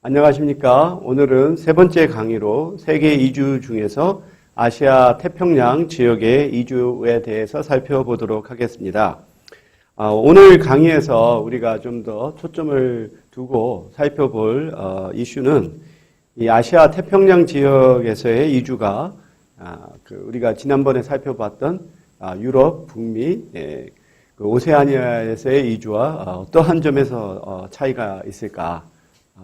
안녕하십니까. 오늘은 세 번째 강의로 세계 이주 중에서 아시아 태평양 지역의 이주에 대해서 살펴보도록 하겠습니다. 오늘 강의에서 우리가 좀 더 초점을 두고 살펴볼 이슈는 이 아시아 태평양 지역에서의 이주가 우리가 지난번에 살펴봤던 유럽, 북미, 그 오세아니아에서의 이주와 어떠한 점에서 차이가 있을까?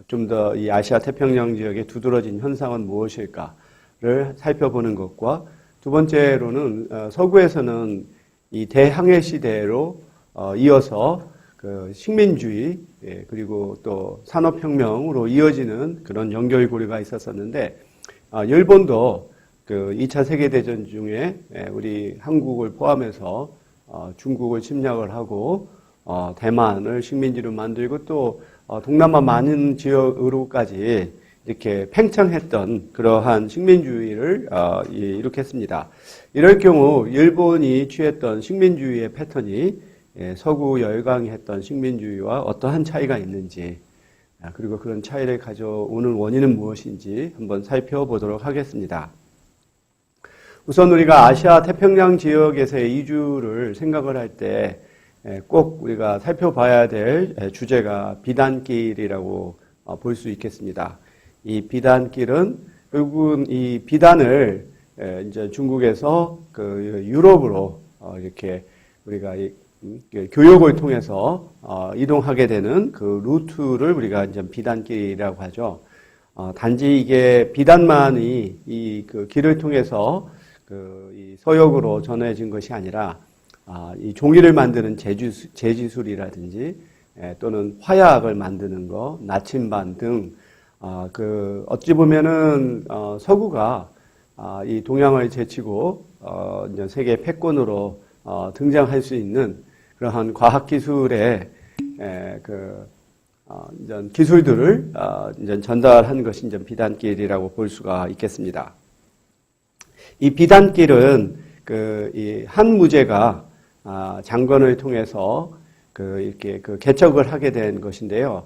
좀 더 이 아시아 태평양 지역의 두드러진 현상은 무엇일까를 살펴보는 것과 두 번째로는 서구에서는 이 대항해 시대로 이어서 그 식민주의 그리고 또 산업혁명으로 이어지는 그런 연결고리가 있었었는데 일본도 그 2차 세계대전 중에 우리 한국을 포함해서 중국을 침략을 하고 대만을 식민지로 만들고 또 동남아 많은 지역으로까지 이렇게 팽창했던 그러한 식민주의를 일으켰습니다. 이럴 경우 일본이 취했던 식민주의의 패턴이 서구 열강이 했던 식민주의와 어떠한 차이가 있는지 그리고 그런 차이를 가져오는 원인은 무엇인지 한번 살펴보도록 하겠습니다. 우선 우리가 아시아 태평양 지역에서의 이주를 생각을 할 때 꼭 우리가 살펴봐야 될 주제가 비단길이라고 볼 수 있겠습니다. 이 비단길은 결국은 이 비단을 이제 중국에서 그 유럽으로 이렇게 우리가 교역을 통해서 이동하게 되는 그 루트를 우리가 이제 비단길이라고 하죠. 단지 이게 비단만이 이 그 길을 통해서 이 서역으로 전해진 것이 아니라 이 종이를 만드는 제지술이라든지 또는 화약을 만드는 거, 나침반 등 어찌 보면은 서구가 이 동양을 제치고 이제 세계 패권으로 등장할 수 있는 그러한 과학 기술의 이제 기술들을 이제 전달한 것이 이제 비단길이라고 볼 수가 있겠습니다. 이 비단길은 이 한 무제가 장건을 통해서 이렇게 개척을 하게 된 것인데요.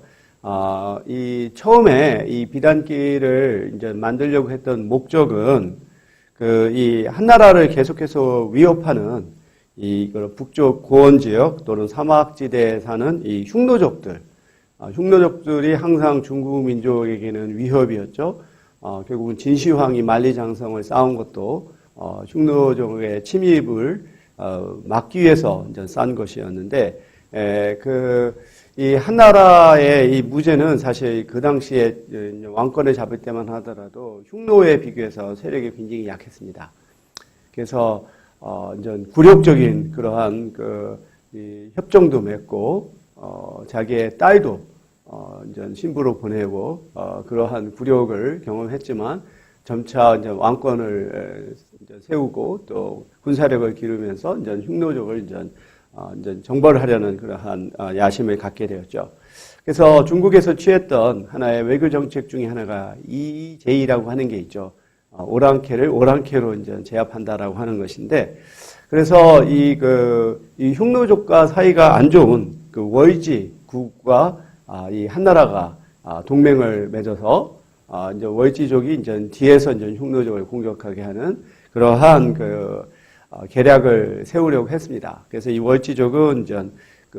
처음에 이 비단길을 이제 만들려고 했던 목적은 이 한나라를 계속해서 위협하는 이 북쪽 고원 지역 또는 사막지대에 사는 이 흉노족들이 항상 중국 민족에게는 위협이었죠. 결국은 진시황이 만리장성을 쌓은 것도 흉노족의 침입을 막기 위해서 이제 쌓은 것이었는데, 이 한나라의 이 무제는 사실 그 당시에 왕권을 잡을 때만 하더라도 흉노에 비교해서 세력이 굉장히 약했습니다. 그래서 이제 굴욕적인 그러한 이 협정도 맺고 자기의 딸도 이제 신부로 보내고 그러한 굴욕을 경험했지만 점차 이제 왕권을 이제 세우고 또 군사력을 기르면서 이제 흉노족을 이제 정벌을 하려는 그러한 야심을 갖게 되었죠. 그래서 중국에서 취했던 하나의 외교 정책 중에 하나가 EJ라고 하는 게 있죠. 오랑캐를 오랑캐로 이제 제압한다라고 하는 것인데, 그래서 이 흉노족과 사이가 안 좋은 그 월지국과 이 한나라가 동맹을 맺어서 이제 월지족이 이제 뒤에서 이제 흉노족을 공격하게 하는 그러한 계략을 세우려고 했습니다. 그래서 이 월지족은 이제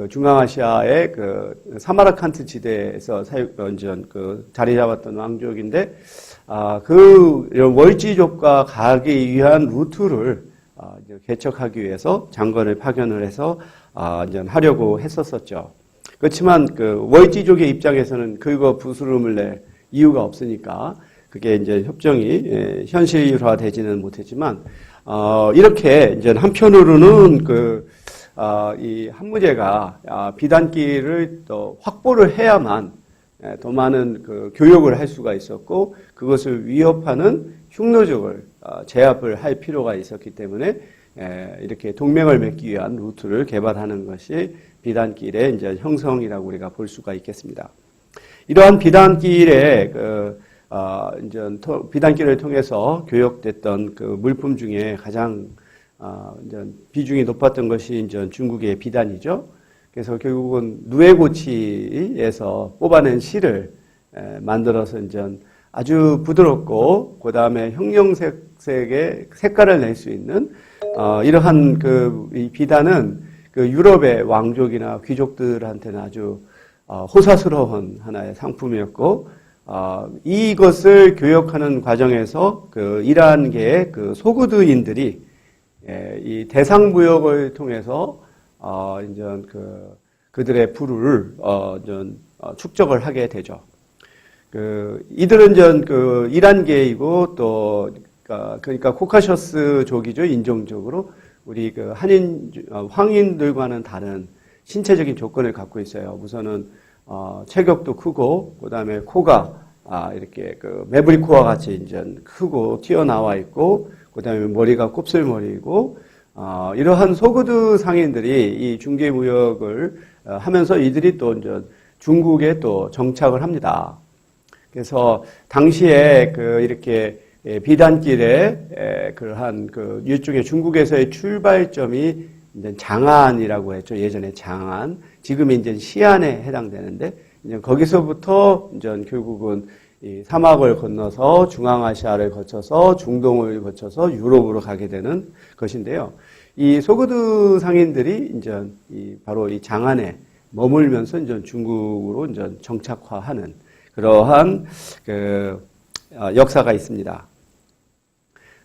중앙아시아의 사마르칸트 지대에서 자리 잡았던 왕족인데, 월지족과 가기 위한 루트를 이제 개척하기 위해서 장관을 파견을 해서 이제 하려고 했었었죠. 그렇지만 월지족의 입장에서는 그거 부스럼을 낼 이유가 없으니까 그게 이제 협정이 현실화되지는 못했지만 이렇게 이제 한편으로는 이 한무제가 비단길을 또 확보를 해야만 더 많은 교역을 할 수가 있었고 그것을 위협하는 흉노족을 제압을 할 필요가 있었기 때문에 이렇게 동맹을 맺기 위한 루트를 개발하는 것이 비단길의 이제 형성이라고 우리가 볼 수가 있겠습니다. 이러한 비단길의 비단길을 통해서 교역됐던 물품 중에 가장 이제 비중이 높았던 것이 이제 중국의 비단이죠. 그래서 결국은 누에고치에서 뽑아낸 실을 만들어서 이제 아주 부드럽고 그 다음에 형형색색의 색깔을 낼 수 있는 이러한 이 비단은 그 유럽의 왕족이나 귀족들한테는 아주 호사스러운 하나의 상품이었고 이것을 교역하는 과정에서 그 이란계의 그 소구드인들이 이 대상무역을 통해서 이제 그들의 부를 축적을 하게 되죠. 이들은 그 이란계이고 또 그러니까 코카셔스족이죠. 인종적으로 우리 그 황인들과는 다른 신체적인 조건을 갖고 있어요. 우선은 체격도 크고 그다음에 코가 이렇게 그 매부리 코와 같이 이제 크고 튀어나와 있고 그다음에 머리가 곱슬머리이고 이러한 소구드 상인들이 이 중개 무역을 하면서 이들이 또 이제 중국에 또 정착을 합니다. 그래서 당시에 이렇게 비단길에 그러한 일종의 중국에서의 출발점이 이제 장안이라고 했죠. 예전에 장안. 지금이 이제 시안에 해당되는데, 이제 거기서부터 이제 결국은 이 사막을 건너서 중앙아시아를 거쳐서 중동을 거쳐서 유럽으로 가게 되는 것인데요. 이 소구드 상인들이 이제 바로 이 장안에 머물면서 이제 중국으로 이제 정착화하는 그러한 역사가 있습니다.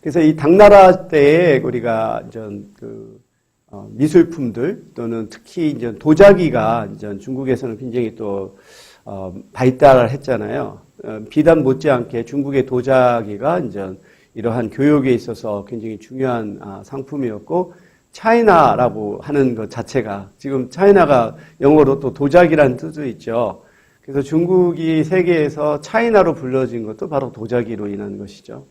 그래서 이 당나라 때에 우리가 이제 미술품들 또는 특히 이제 도자기가 이제 중국에서는 굉장히 또 발달을 했잖아요. 비단 못지않게 중국의 도자기가 이제 이러한 교육에 있어서 굉장히 중요한 상품이었고 차이나라고 하는 것 자체가 지금 차이나가 영어로 또 도자기라는 뜻도 있죠. 그래서 중국이 세계에서 차이나로 불려진 것도 바로 도자기로 인한 것이죠.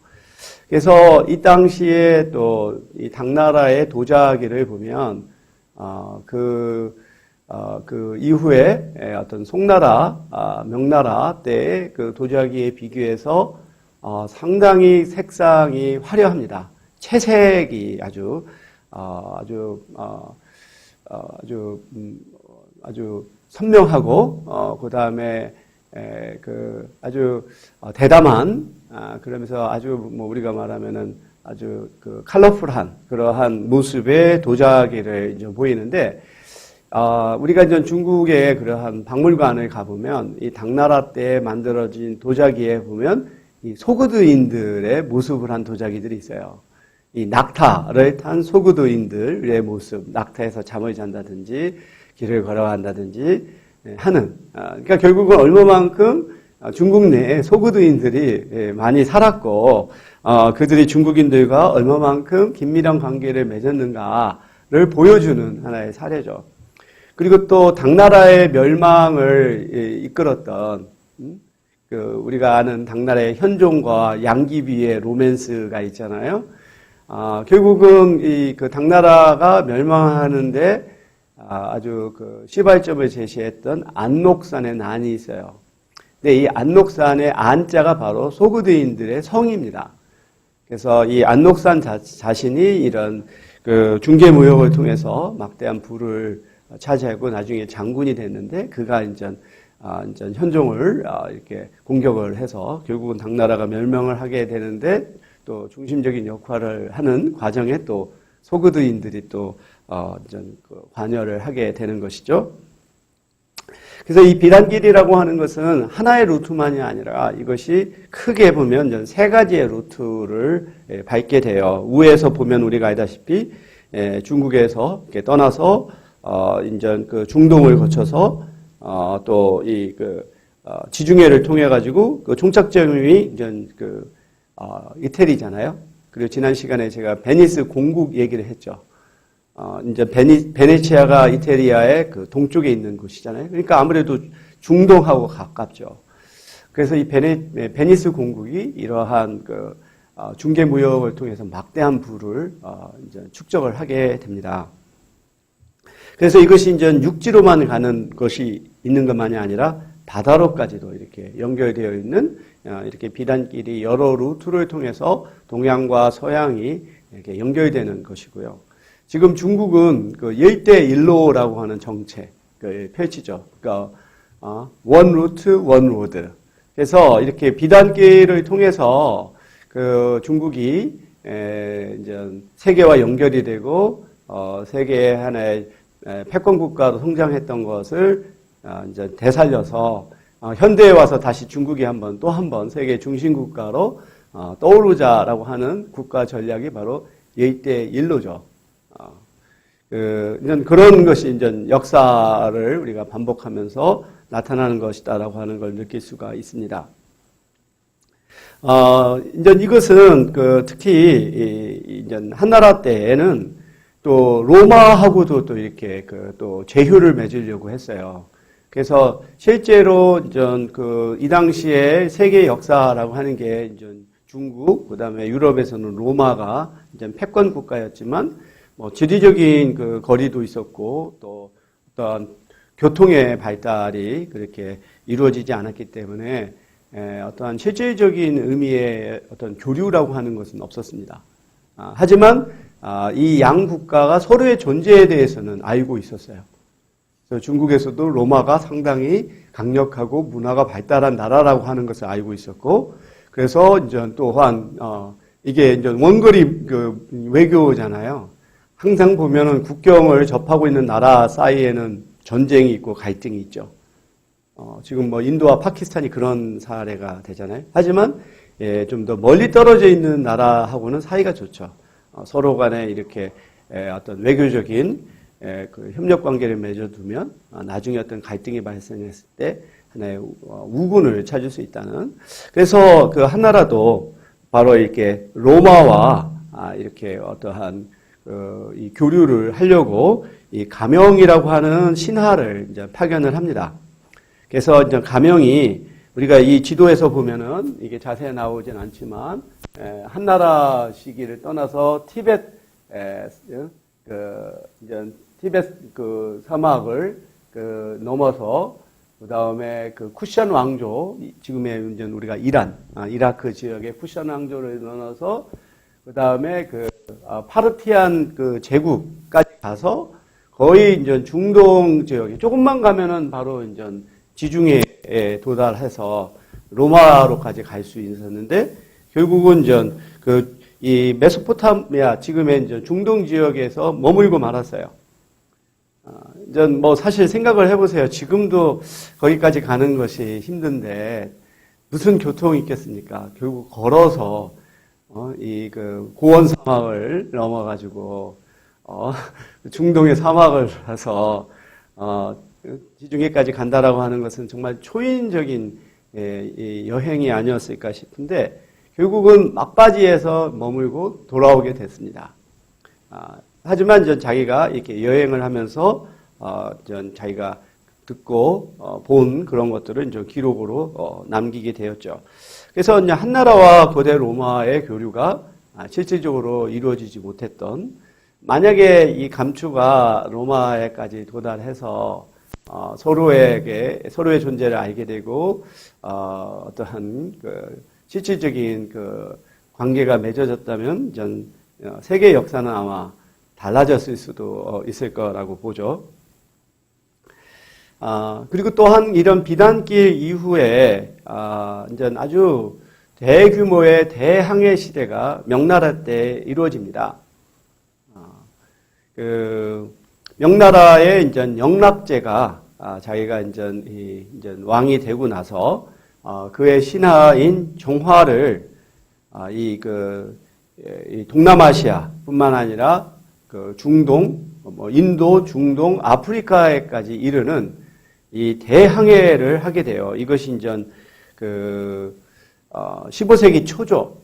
그래서 이 당시에 또 이 당나라의 도자기를 보면 그 이후에 어떤 송나라, 명나라 때의 그 도자기에 비교해서 상당히 색상이 화려합니다. 채색이 아주 선명하고 그 다음에 아주 대담한 그러면서 아주 우리가 말하면은 아주 컬러풀한 그러한 모습의 도자기를 이제 보이는데 우리가 이제 중국의 그러한 박물관을 가보면 이 당나라 때 만들어진 도자기에 보면 이 소구드인들의 모습을 한 도자기들이 있어요. 이 낙타를 탄 소구드인들의 모습, 낙타에서 잠을 잔다든지 길을 걸어간다든지 하는 그러니까 결국은 얼마만큼 중국 내에 소구드인들이 많이 살았고 그들이 중국인들과 얼마만큼 긴밀한 관계를 맺었는가를 보여주는 하나의 사례죠. 그리고 또 당나라의 멸망을 이끌었던 우리가 아는 당나라의 현종과 양귀비의 로맨스가 있잖아요. 결국은 그 당나라가 멸망하는데 아주 시발점을 제시했던 안록산의 난이 있어요. 근데 이 안록산의 안자가 바로 소구드인들의 성입니다. 그래서 이 안록산 자신이 이런 중개 무역을 통해서 막대한 부를 차지하고 나중에 장군이 됐는데 그가 이제 현종을 이렇게 공격을 해서 결국은 당나라가 멸망을 하게 되는데 또 중심적인 역할을 하는 과정에 또 소구드인들이 또 관여를 하게 되는 것이죠. 그래서 이 비단길이라고 하는 것은 하나의 루트만이 아니라 이것이 크게 보면 세 가지의 루트를 밟게 돼요. 위에서 보면 우리가 알다시피 중국에서 이렇게 떠나서 이제 중동을 거쳐서 또 이 지중해를 통해 가지고 종착점이 이제 이태리잖아요. 그리고 지난 시간에 제가 베니스 공국 얘기를 했죠. 이제 베네치아가 이태리아의 동쪽에 있는 곳이잖아요. 그러니까 아무래도 중동하고 가깝죠. 그래서 이 베니스 공국이 이러한 중개 무역을 통해서 막대한 부를 이제 축적을 하게 됩니다. 그래서 이것이 이제 육지로만 가는 것이 있는 것만이 아니라 바다로까지도 이렇게 연결되어 있는 이렇게 비단길이 여러 루트를 통해서 동양과 서양이 이렇게 연결되는 것이고요. 지금 중국은 일대일로라고 하는 정책을 펼치죠. 그러니까 원 루트, 원 로드. 그래서 이렇게 비단길을 통해서 그 중국이 이제 세계와 연결이 되고 세계의 하나의 패권 국가로 성장했던 것을 이제 되살려서 현대에 와서 다시 중국이 또 한 번 세계 중심 국가로 떠오르자라고 하는 국가 전략이 바로 예이떼1로죠. 그런 것이 이제 역사를 우리가 반복하면서 나타나는 것이다라고 하는 걸 느낄 수가 있습니다. 이제 이것은 특히 이제 한나라 때에는 또 로마하고도 또 이렇게 또 제휴를 맺으려고 했어요. 그래서 실제로 이제 이 당시에 세계 역사라고 하는 게 이제 중국, 그 다음에 유럽에서는 로마가 이제 패권 국가였지만 지리적인 거리도 있었고 또 어떤 교통의 발달이 그렇게 이루어지지 않았기 때문에 어떠한 실질적인 의미의 어떤 교류라고 하는 것은 없었습니다. 하지만 이 양 국가가 서로의 존재에 대해서는 알고 있었어요. 그래서 중국에서도 로마가 상당히 강력하고 문화가 발달한 나라라고 하는 것을 알고 있었고, 그래서 이제 또한 이게 이제 원거리 외교잖아요. 항상 보면은 국경을 접하고 있는 나라 사이에는 전쟁이 있고 갈등이 있죠. 지금 인도와 파키스탄이 그런 사례가 되잖아요. 하지만 좀 더 멀리 떨어져 있는 나라하고는 사이가 좋죠. 서로 간에 이렇게 어떤 외교적인 그 협력 관계를 맺어두면 나중에 어떤 갈등이 발생했을 때 하나의 우군을 찾을 수 있다는. 그래서 그 한나라도 바로 이렇게 로마와 이렇게 어떠한 이 교류를 하려고 이 가명이라고 하는 신하를 이제 파견을 합니다. 그래서 이제 가명이 우리가 이 지도에서 보면은 이게 자세히 나오진 않지만 한나라 시기를 떠나서 티벳 사막을 넘어서 그 다음에 쿠션 왕조, 지금의 이제 우리가 이라크 지역의 쿠션 왕조를 넘어서 그 다음에 파르티안 제국까지 가서 거의 이제 중동 지역에 조금만 가면은 바로 이제 지중해에 도달해서 로마로까지 갈 수 있었는데, 결국은 이제 이 메소포타미아, 지금의 이제 중동 지역에서 머물고 말았어요. 이제 사실 생각을 해보세요. 지금도 거기까지 가는 것이 힘든데 무슨 교통이 있겠습니까? 결국 걸어서 고원 사막을 넘어가지고 중동의 사막을 가서 지중해까지 간다라고 하는 것은 정말 초인적인 여행이 아니었을까 싶은데, 결국은 막바지에서 머물고 돌아오게 됐습니다. 하지만 전 자기가 이렇게 여행을 하면서 전 자기가 듣고 본 그런 것들을 이제 기록으로 남기게 되었죠. 그래서 이제 한나라와 고대 로마의 교류가 실질적으로 이루어지지 못했던, 만약에 이 감추가 로마에까지 도달해서 서로의 존재를 알게 되고 어떠한 실질적인 관계가 맺어졌다면 전 세계 역사는 아마 달라졌을 수도 있을 거라고 보죠. 그리고 또한 이런 비단길 이후에 이제 아주 대규모의 대항해 시대가 명나라 때 이루어집니다. 명나라의 이제 영락제가 자기가 이제 왕이 되고 나서 그의 신하인 정화를 이 동남아시아뿐만 아니라 중동, 인도, 중동, 아프리카에까지 이르는 이 대항해를 하게 돼요. 이것이 이제 15세기 초죠.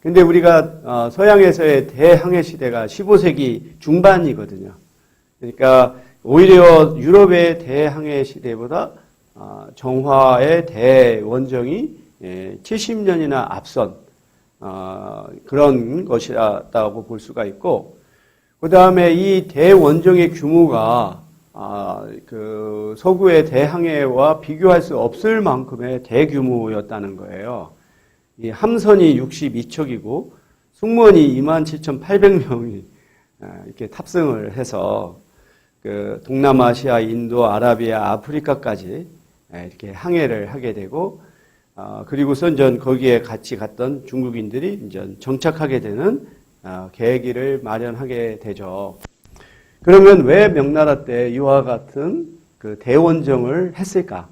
근데 우리가 서양에서의 대항해 시대가 15세기 중반이거든요. 그러니까 오히려 유럽의 대항해 시대보다 정화의 대원정이 70년이나 앞선 그런 것이라고 볼 수가 있고, 그 다음에 이 대원정의 규모가 서구의 대항해와 비교할 수 없을 만큼의 대규모였다는 거예요. 이 함선이 62척이고 승무원이 27,800명이 이렇게 탑승을 해서 동남아시아, 인도, 아라비아, 아프리카까지 이렇게 항해를 하게 되고, 그리고서 이제 거기에 같이 갔던 중국인들이 이제 정착하게 되는 계기를 마련하게 되죠. 그러면 왜 명나라 때 이와 같은 그 대원정을 했을까?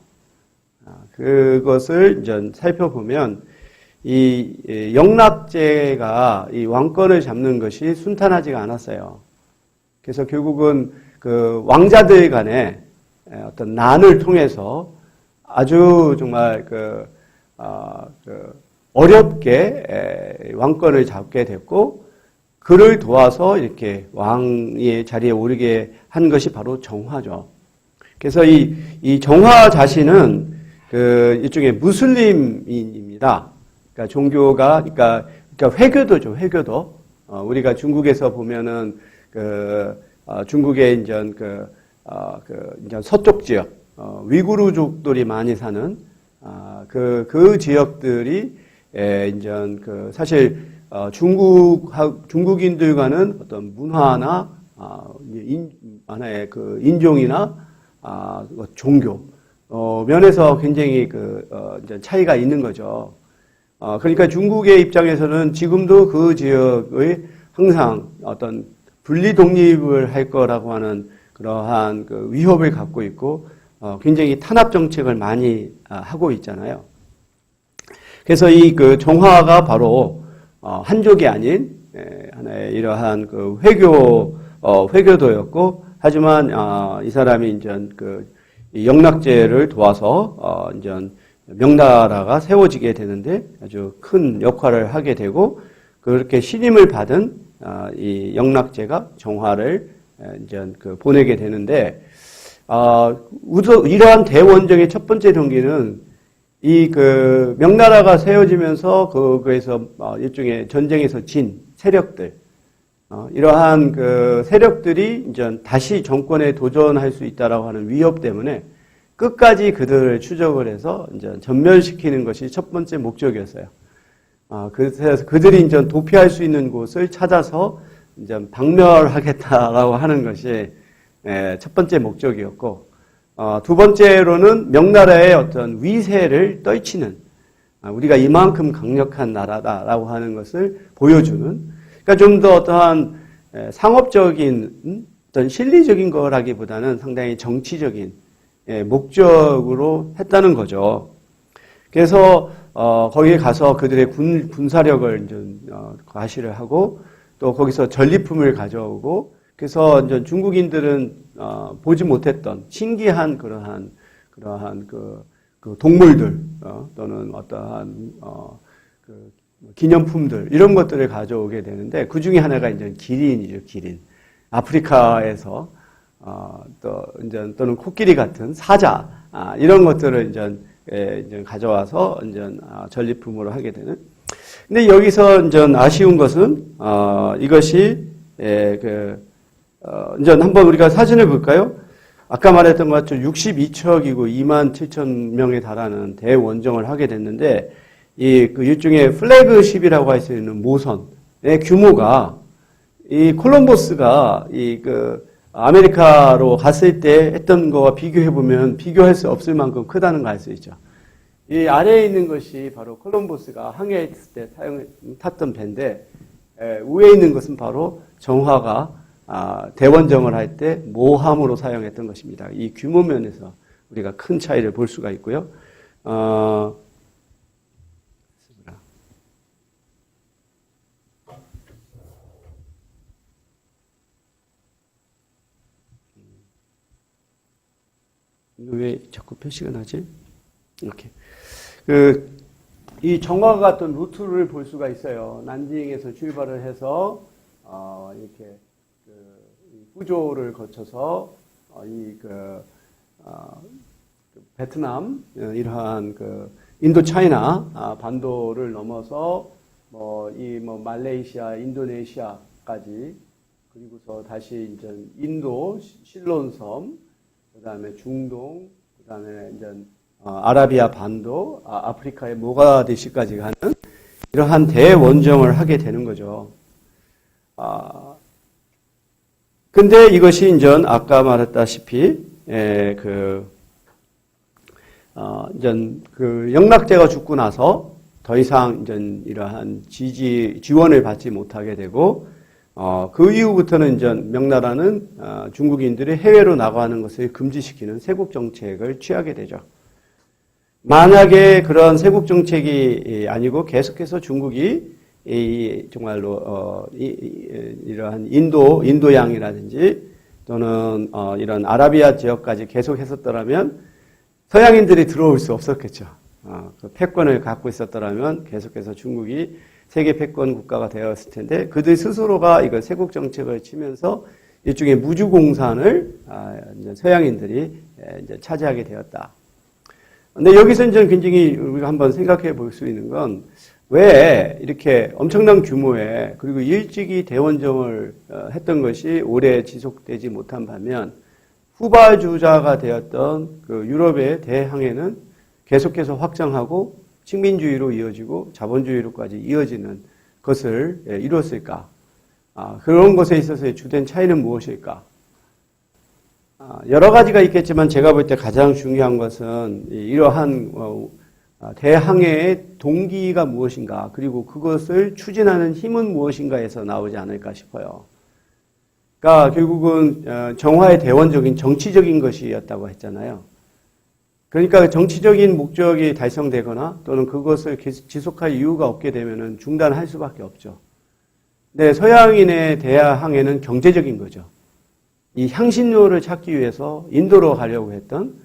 그것을 이제 살펴보면 이 영락제가 이 왕권을 잡는 것이 순탄하지가 않았어요. 그래서 결국은 그 왕자들 간의 어떤 난을 통해서 아주 정말 어렵게 왕권을 잡게 됐고, 그를 도와서 이렇게 왕의 자리에 오르게 한 것이 바로 정화죠. 그래서 이 정화 자신은 그 일종의 무슬림인입니다. 그러니까 종교가, 그러니까 회교도죠, 회교도. 우리가 중국에서 보면은 중국의 이제 서쪽 지역, 위구르족들이 많이 사는 그 지역들이 이제 사실 중국인들과는 어떤 문화나 하나의 그 인종이나 종교 면에서 굉장히 이제 차이가 있는 거죠. 그러니까 중국의 입장에서는 지금도 그 지역의 항상 어떤 분리 독립을 할 거라고 하는 그러한 그 위협을 갖고 있고, 굉장히 탄압 정책을 많이 하고 있잖아요. 그래서 이 그 정화가 바로 한족이 아닌 하나의 이러한 그 회교도였고, 하지만 이 사람이 이제 이 영락제를 도와서 이제 명나라가 세워지게 되는데 아주 큰 역할을 하게 되고, 그렇게 신임을 받은 이 영락제가 정화를 이제 보내게 되는데, 이러한 대원정의 첫 번째 동기는 이 명나라가 세워지면서 거기에서 일종의 전쟁에서 진 세력들, 이러한 세력들이 이제 다시 정권에 도전할 수 있다라고 하는 위협 때문에 끝까지 그들을 추적을 해서 이제 전멸시키는 것이 첫 번째 목적이었어요. 그래서 그들이 이제 도피할 수 있는 곳을 찾아서 이제 박멸하겠다라고 하는 것이 첫 번째 목적이었고, 두 번째로는 명나라의 어떤 위세를 떨치는, 우리가 이만큼 강력한 나라다라고 하는 것을 보여주는, 그러니까 좀 더 어떠한 상업적인 어떤 실리적인 거라기보다는 상당히 정치적인 목적으로 했다는 거죠. 그래서 거기에 가서 그들의 군사력을 이제 과시를 하고, 또 거기서 전리품을 가져오고, 그래서 이제 중국인들은 보지 못했던 신기한 그러한 그 동물들 또는 어떠한 기념품들, 이런 것들을 가져오게 되는데, 그 중에 하나가 이제 기린이죠, 기린. 아프리카에서 또는 코끼리 같은 사자, 이런 것들을 이제 가져와서 이제 전리품으로 하게 되는. 근데 여기서 이제 아쉬운 것은 이것이 이제 한번 우리가 사진을 볼까요? 아까 말했던 것 같죠. 62척이고 2만 7천 명에 달하는 대원정을 하게 됐는데, 일종의 플래그십이라고 할 수 있는 모선의 규모가, 이 콜럼버스가 아메리카로 갔을 때 했던 거와 비교해보면 비교할 수 없을 만큼 크다는 걸 알 수 있죠. 이 아래에 있는 것이 바로 콜럼버스가 항해했을 때 탔던 배인데, 위에 있는 것은 바로 정화가 대원정을 할 때 모함으로 사용했던 것입니다. 이 규모 면에서 우리가 큰 차이를 볼 수가 있고요. 왜 자꾸 표시가 나지? 이렇게. 이 정화가 갔던 루트를 볼 수가 있어요. 난징에서 출발을 해서, 이렇게, 후조를 거쳐서, 베트남, 이러한 인도 차이나, 반도를 넘어서, 말레이시아, 인도네시아까지, 그리고서 다시 이제 인도, 실론섬, 그 다음에 중동, 그 다음에 이제 아라비아 반도, 아프리카의 모가디슈까지 가는 이러한 대원정을 하게 되는 거죠. 근데 이것이 이제 아까 말했다시피 이제 그 영락제가 죽고 나서 더 이상 이제 이러한 지원을 받지 못하게 되고, 그 이후부터는 이제 명나라는 중국인들이 해외로 나가는 것을 금지시키는 세국 정책을 취하게 되죠. 만약에 그런 세국 정책이 아니고 계속해서 중국이 정말로 이러한 인도양이라든지 또는 이런 아라비아 지역까지 계속 했었더라면 서양인들이 들어올 수 없었겠죠. 그 패권을 갖고 있었더라면 계속해서 중국이 세계 패권 국가가 되었을 텐데 그들 스스로가 이거 세국 정책을 치면서 일종의 무주공산을 이제 서양인들이 이제 차지하게 되었다. 근데 여기서 이제 굉장히 우리가 한번 생각해 볼 수 있는 건 왜 이렇게 엄청난 규모의 그리고 일찍이 대원정을 했던 것이 오래 지속되지 못한 반면 후발주자가 되었던 그 유럽의 대항해는 계속해서 확장하고 식민주의로 이어지고 자본주의로까지 이어지는 것을 이루었을까? 그런 것에 있어서의 주된 차이는 무엇일까? 여러 가지가 있겠지만 제가 볼 때 가장 중요한 것은 이러한 대항해의 동기가 무엇인가 그리고 그것을 추진하는 힘은 무엇인가에서 나오지 않을까 싶어요. 그러니까 결국은 정화의 대원적인 정치적인 것이었다고 했잖아요. 그러니까 정치적인 목적이 달성되거나 또는 그것을 지속할 이유가 없게 되면 중단할 수밖에 없죠. 근데 서양인의 대항해는 경제적인 거죠. 이 향신료를 찾기 위해서 인도로 가려고 했던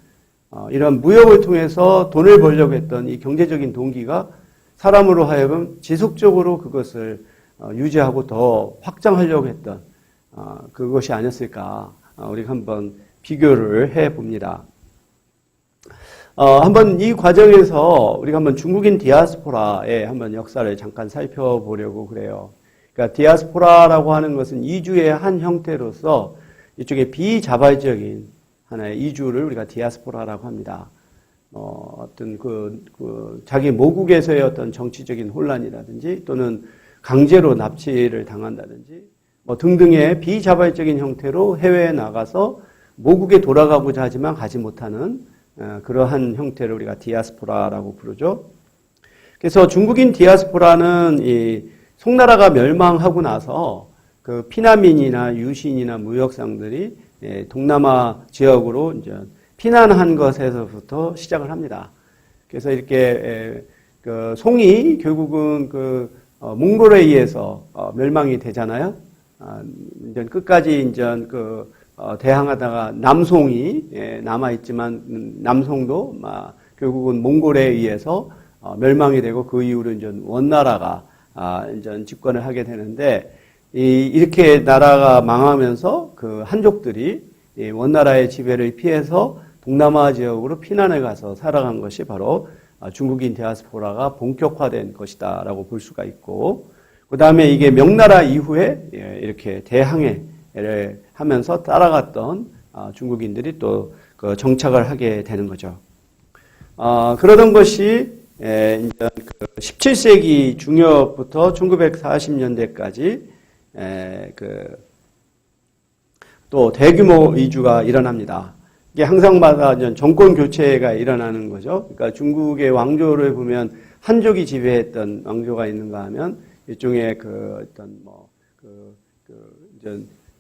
이런 무역을 통해서 돈을 벌려고 했던 이 경제적인 동기가 사람으로 하여금 지속적으로 그것을 유지하고 더 확장하려고 했던 그것이 아니었을까 우리가 한번 비교를 해봅니다. 한번 이 과정에서 우리가 한번 중국인 디아스포라의 한번 역사를 잠깐 살펴보려고 그래요. 그러니까 디아스포라라고 하는 것은 이주의 한 형태로서 이쪽에 비자발적인 하나의 이주를 우리가 디아스포라라고 합니다. 어떤 자기 모국에서의 어떤 정치적인 혼란이라든지 또는 강제로 납치를 당한다든지 등등의 비자발적인 형태로 해외에 나가서 모국에 돌아가고자 하지만 가지 못하는 그러한 형태를 우리가 디아스포라라고 부르죠. 그래서 중국인 디아스포라는 이 송나라가 멸망하고 나서 그 피난민이나 유신이나 무역상들이 동남아 지역으로 이제 피난한 것에서부터 시작을 합니다. 그래서 이렇게 그 송이 결국은 몽골에 의해서 멸망이 되잖아요. 이제 끝까지 이제 대항하다가 남송이 남아 있지만 남송도 결국은 몽골에 의해서 멸망이 되고 그 이후로 이제 원나라가 이제 집권을 하게 되는데 이렇게 나라가 망하면서 그 한족들이 원나라의 지배를 피해서 동남아 지역으로 피난을 가서 살아간 것이 바로 중국인 디아스포라가 본격화된 것이다라고 볼 수가 있고, 그 다음에 이게 명나라 이후에 이렇게 대항해를 하면서 따라갔던 중국인들이 또 정착을 하게 되는 거죠. 그러던 것이 이제 17세기 중엽부터 1940년대까지 또 대규모 이주가 일어납니다. 이게 항상마다 정권 교체가 일어나는 거죠. 그러니까 중국의 왕조를 보면 한족이 지배했던 왕조가 있는가 하면 일종의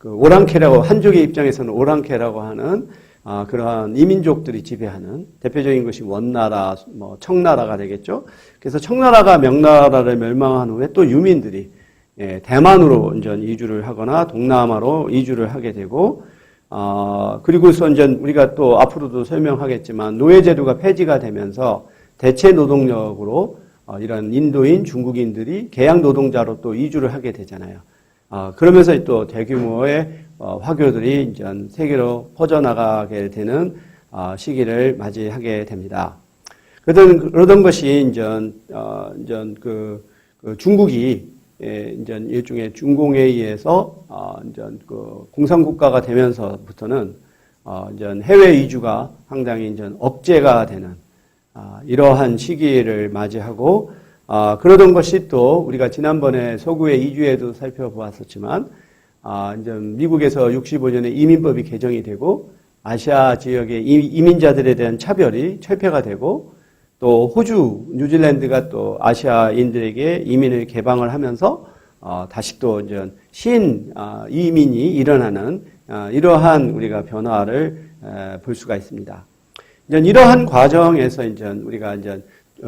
오랑캐라고, 한족의 입장에서는 오랑캐라고 하는 그러한 이민족들이 지배하는 대표적인 것이 원나라, 청나라가 되겠죠. 그래서 청나라가 명나라를 멸망한 후에 또 유민들이 대만으로 이제 이주를 하거나 동남아로 이주를 하게 되고, 그리고서 이제 우리가 또 앞으로도 설명하겠지만 노예제도가 폐지가 되면서 대체 노동력으로 이런 인도인 중국인들이 계약 노동자로 또 이주를 하게 되잖아요. 그러면서 또 대규모의 화교들이 이제 세계로 퍼져나가게 되는 시기를 맞이하게 됩니다. 그러던 것이 이제 중국이 이제 일종의 중공에 의해서 이제 공산국가가 되면서부터는 이제 해외 이주가 상당히 이제 억제가 되는 이러한 시기를 맞이하고, 그러던 것이 또 우리가 지난번에 서구의 이주에도 살펴보았었지만 이제 미국에서 65년에 이민법이 개정이 되고 아시아 지역의 이민자들에 대한 차별이 철폐가 되고 또 호주, 뉴질랜드가 또 아시아인들에게 이민을 개방을 하면서 다시 또 이제 이민이 일어나는 이러한 우리가 변화를 볼 수가 있습니다. 이제 이러한 과정에서 이제 우리가 이제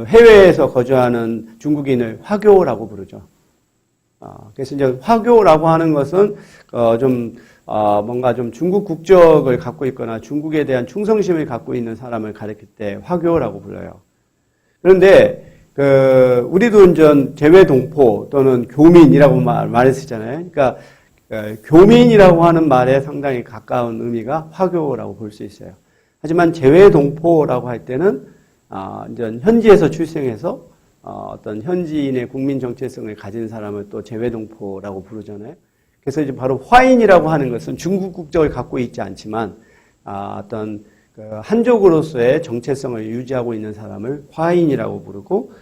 해외에서 거주하는 중국인을 화교라고 부르죠. 그래서 이제 화교라고 하는 것은 뭔가 좀 중국 국적을 갖고 있거나 중국에 대한 충성심을 갖고 있는 사람을 가리킬 때 화교라고 불러요. 그런데 우리도 이제 재외동포 또는 교민이라고 말했었잖아요. 그러니까 교민이라고 하는 말에 상당히 가까운 의미가 화교라고 볼 수 있어요. 하지만 재외동포라고 할 때는 이제 현지에서 출생해서 어떤 현지인의 국민 정체성을 가진 사람을 또 재외동포라고 부르잖아요. 그래서 이제 바로 화인이라고 하는 것은 중국 국적을 갖고 있지 않지만 어떤 한족으로서의 정체성을 유지하고 있는 사람을 화인이라고 부르고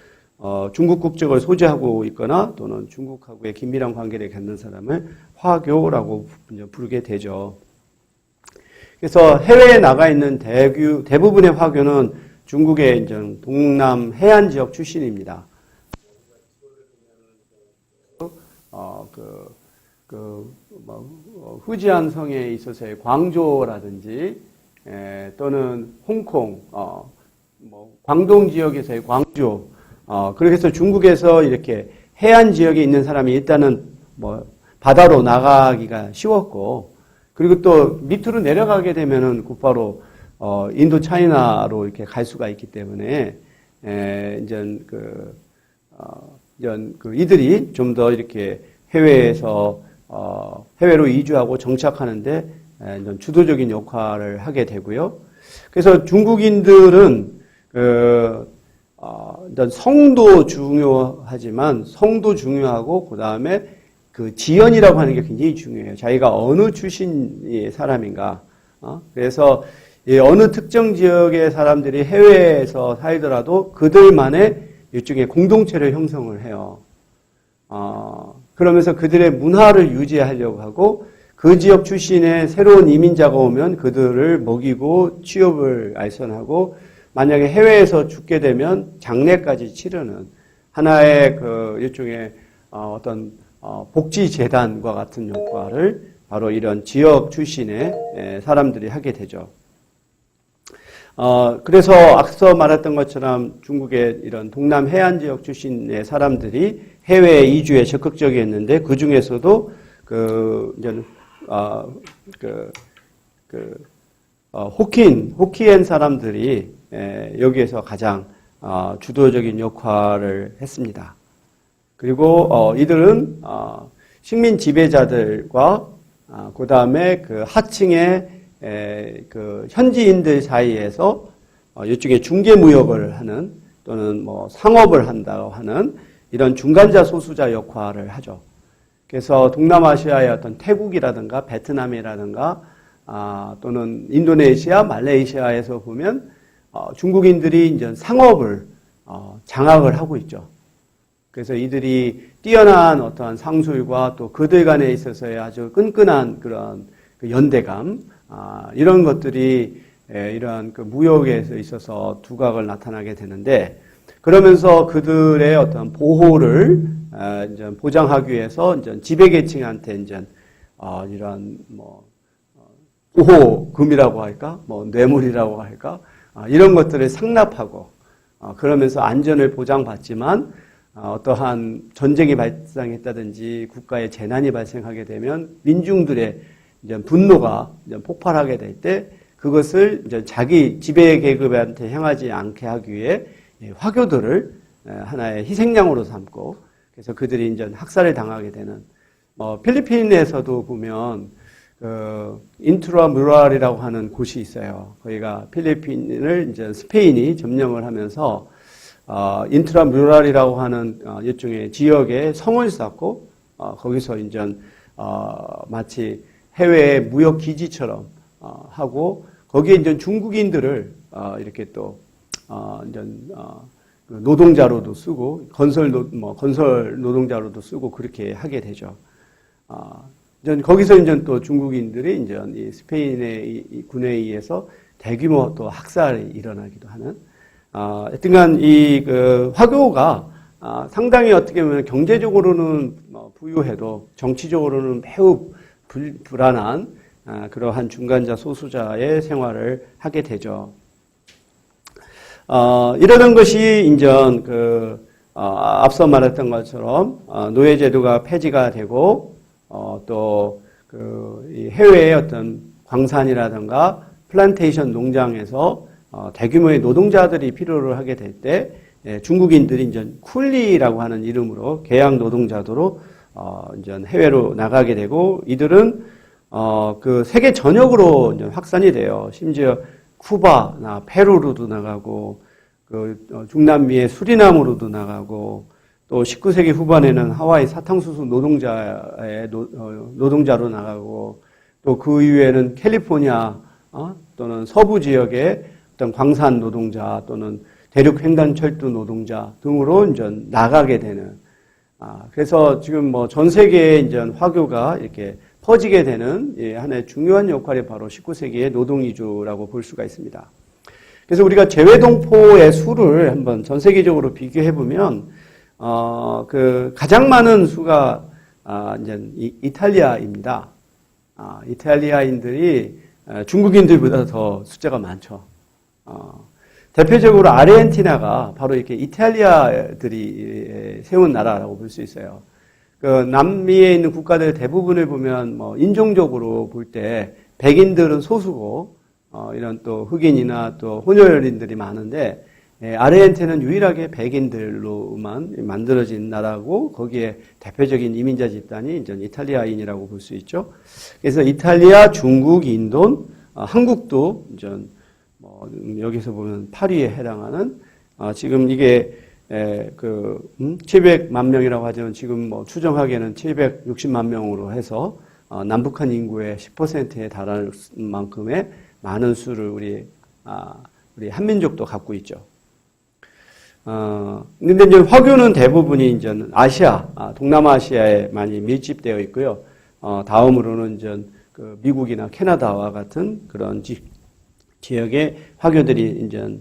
중국 국적을 소지하고 있거나 또는 중국하고의 긴밀한 관계를 갖는 사람을 화교라고 부르게 되죠. 그래서 해외에 나가 있는 대부분의 화교는 중국의 이제 동남 해안 지역 출신입니다. 후지안 성에 있어서의 광조라든지 또는 홍콩, 광동 지역에서의 광주, 그렇게 해서 중국에서 이렇게 해안 지역에 있는 사람이 일단은 바다로 나가기가 쉬웠고, 그리고 또 밑으로 내려가게 되면은 곧바로 인도 차이나로 이렇게 갈 수가 있기 때문에 이제 이들이 좀 더 이렇게 해외로 이주하고 정착하는데 주도적인 역할을 하게 되고요. 그래서 중국인들은 일단 성도 중요하지만 성도 중요하고 그 다음에 지연이라고 하는 게 굉장히 중요해요. 자기가 어느 출신의 사람인가. 그래서 어느 특정 지역의 사람들이 해외에서 살더라도 그들만의 일종의 공동체를 형성을 해요. 그러면서 그들의 문화를 유지하려고 하고 그 지역 출신의 새로운 이민자가 오면 그들을 먹이고 취업을 알선하고 만약에 해외에서 죽게 되면 장례까지 치르는 하나의 일종의 어떤 복지재단과 같은 역할을 바로 이런 지역 출신의 사람들이 하게 되죠. 그래서 앞서 말했던 것처럼 중국의 이런 동남 해안 지역 출신의 사람들이 해외 이주에 적극적이었는데 그 중에서도 호키엔 사람들이 여기에서 가장 주도적인 역할을 했습니다. 그리고 이들은 식민 지배자들과 그 다음에 하층의 현지인들 사이에서 일종의 중개 무역을 하는 또는 상업을 한다고 하는 이런 중간자 소수자 역할을 하죠. 그래서 동남아시아의 어떤 태국이라든가 베트남이라든가 또는 인도네시아, 말레이시아에서 보면 중국인들이 이제 상업을 장악을 하고 있죠. 그래서 이들이 뛰어난 어떠한 상술과 또 그들 간에 있어서의 아주 끈끈한 그런 연대감, 이런 것들이 이러한 무역에 있어서 두각을 나타나게 되는데, 그러면서 그들의 어떤 보호를 이제 보장하기 위해서 이제 지배계층한테 이제 이런 보호금이라고 할까, 뇌물이라고 할까, 이런 것들을 상납하고 그러면서 안전을 보장받지만 어떠한 전쟁이 발생했다든지 국가에 재난이 발생하게 되면 민중들의 이제 분노가 이제 폭발하게 될 때 그것을 이제 자기 지배 계급한테 향하지 않게 하기 위해 화교들을 하나의 희생양으로 삼고, 그래서 그들이 이제 학살을 당하게 되는, 필리핀에서도 보면 인트라무랄이라고 하는 곳이 있어요. 거기가 필리핀을 이제 스페인이 점령을 하면서 인트라무랄이라고 하는 일종의 지역에 성을 쌓고 거기서 이제 마치 해외 무역 기지처럼 하고 거기에 이제 중국인들을 이렇게 또 이제 노동자로도 쓰고 건설 노동자로도 쓰고 그렇게 하게 되죠. 거기서 이제 또 중국인들이 이제 이 스페인의 이 군에 의해서 대규모 또 학살이 일어나기도 하는, 하여튼간 그 화교가 상당히 어떻게 보면 경제적으로는 부유해도 정치적으로는 매우 불안한 그러한 중간자 소수자의 생활을 하게 되죠. 이러던 것이 이제 앞서 말했던 것처럼 노예제도가 폐지가 되고 또 이 해외의 어떤 광산이라든가 플란테이션 농장에서 대규모의 노동자들이 필요를 하게 될 때 중국인들이 이제 쿨리라고 하는 이름으로 계약 노동자도로 이제 해외로 나가게 되고 이들은 그 세계 전역으로 이제 확산이 돼요. 심지어 쿠바나 페루로도 나가고 그 중남미의 수리남으로도 나가고 또 19세기 후반에는 하와이 사탕수수 노동자로 나가고 또 그 이후에는 캘리포니아 또는 서부 지역의 어떤 광산 노동자 또는 대륙 횡단철도 노동자 등으로 이제 나가게 되는 그래서 지금 뭐 전 세계에 이제 화교가 이렇게 퍼지게 되는 하나의 중요한 역할이 바로 19세기의 노동이주라고 볼 수가 있습니다. 그래서 우리가 재외동포의 수를 한번 전 세계적으로 비교해 보면 그 가장 많은 수가 이제 이탈리아입니다. 이탈리아인들이 중국인들보다 더 숫자가 많죠. 대표적으로 아르헨티나가 바로 이렇게 이탈리아들이 세운 나라라고 볼 수 있어요. 그 남미에 있는 국가들 대부분을 보면 뭐 인종적으로 볼 때 백인들은 소수고 이런 또 흑인이나 또 혼혈인들이 많은데 아르헨티나는 유일하게 백인들로만 만들어진 나라고 거기에 대표적인 이민자 집단이 이제 이탈리아인이라고 볼 수 있죠. 그래서 이탈리아, 중국, 인도, 한국도 이제 뭐 여기서 보면 8위에 해당하는 지금 이게 700만 명이라고 하지만 지금 뭐 추정하기에는 760만 명으로 해서 남북한 인구의 10%에 달할 만큼의 많은 수를 우리 한민족도 갖고 있죠. 근데 이제 화교는 대부분이 이제 아시아, 동남아시아에 많이 밀집되어 있고요. 다음으로는 이제 그 미국이나 캐나다와 같은 그런 지역에 화교들이 이제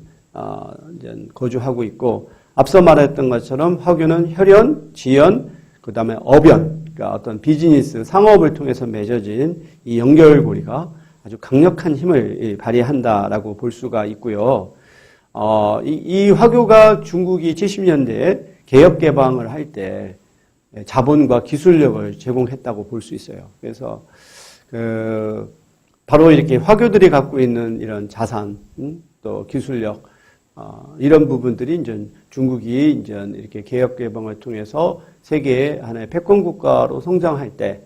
거주하고 있고, 앞서 말했던 것처럼 화교는 혈연, 지연, 그 다음에 업연, 그러니까 어떤 비즈니스, 상업을 통해서 맺어진 이 연결고리가 아주 강력한 힘을 발휘한다라고 볼 수가 있고요. 이 화교가 중국이 70년대에 개혁 개방을 할 때 자본과 기술력을 제공했다고 볼 수 있어요. 그래서 바로 이렇게 화교들이 갖고 있는 이런 자산, 또 기술력, 이런 부분들이 이제 중국이 이제 이렇게 개혁 개방을 통해서 세계의 하나의 패권 국가로 성장할 때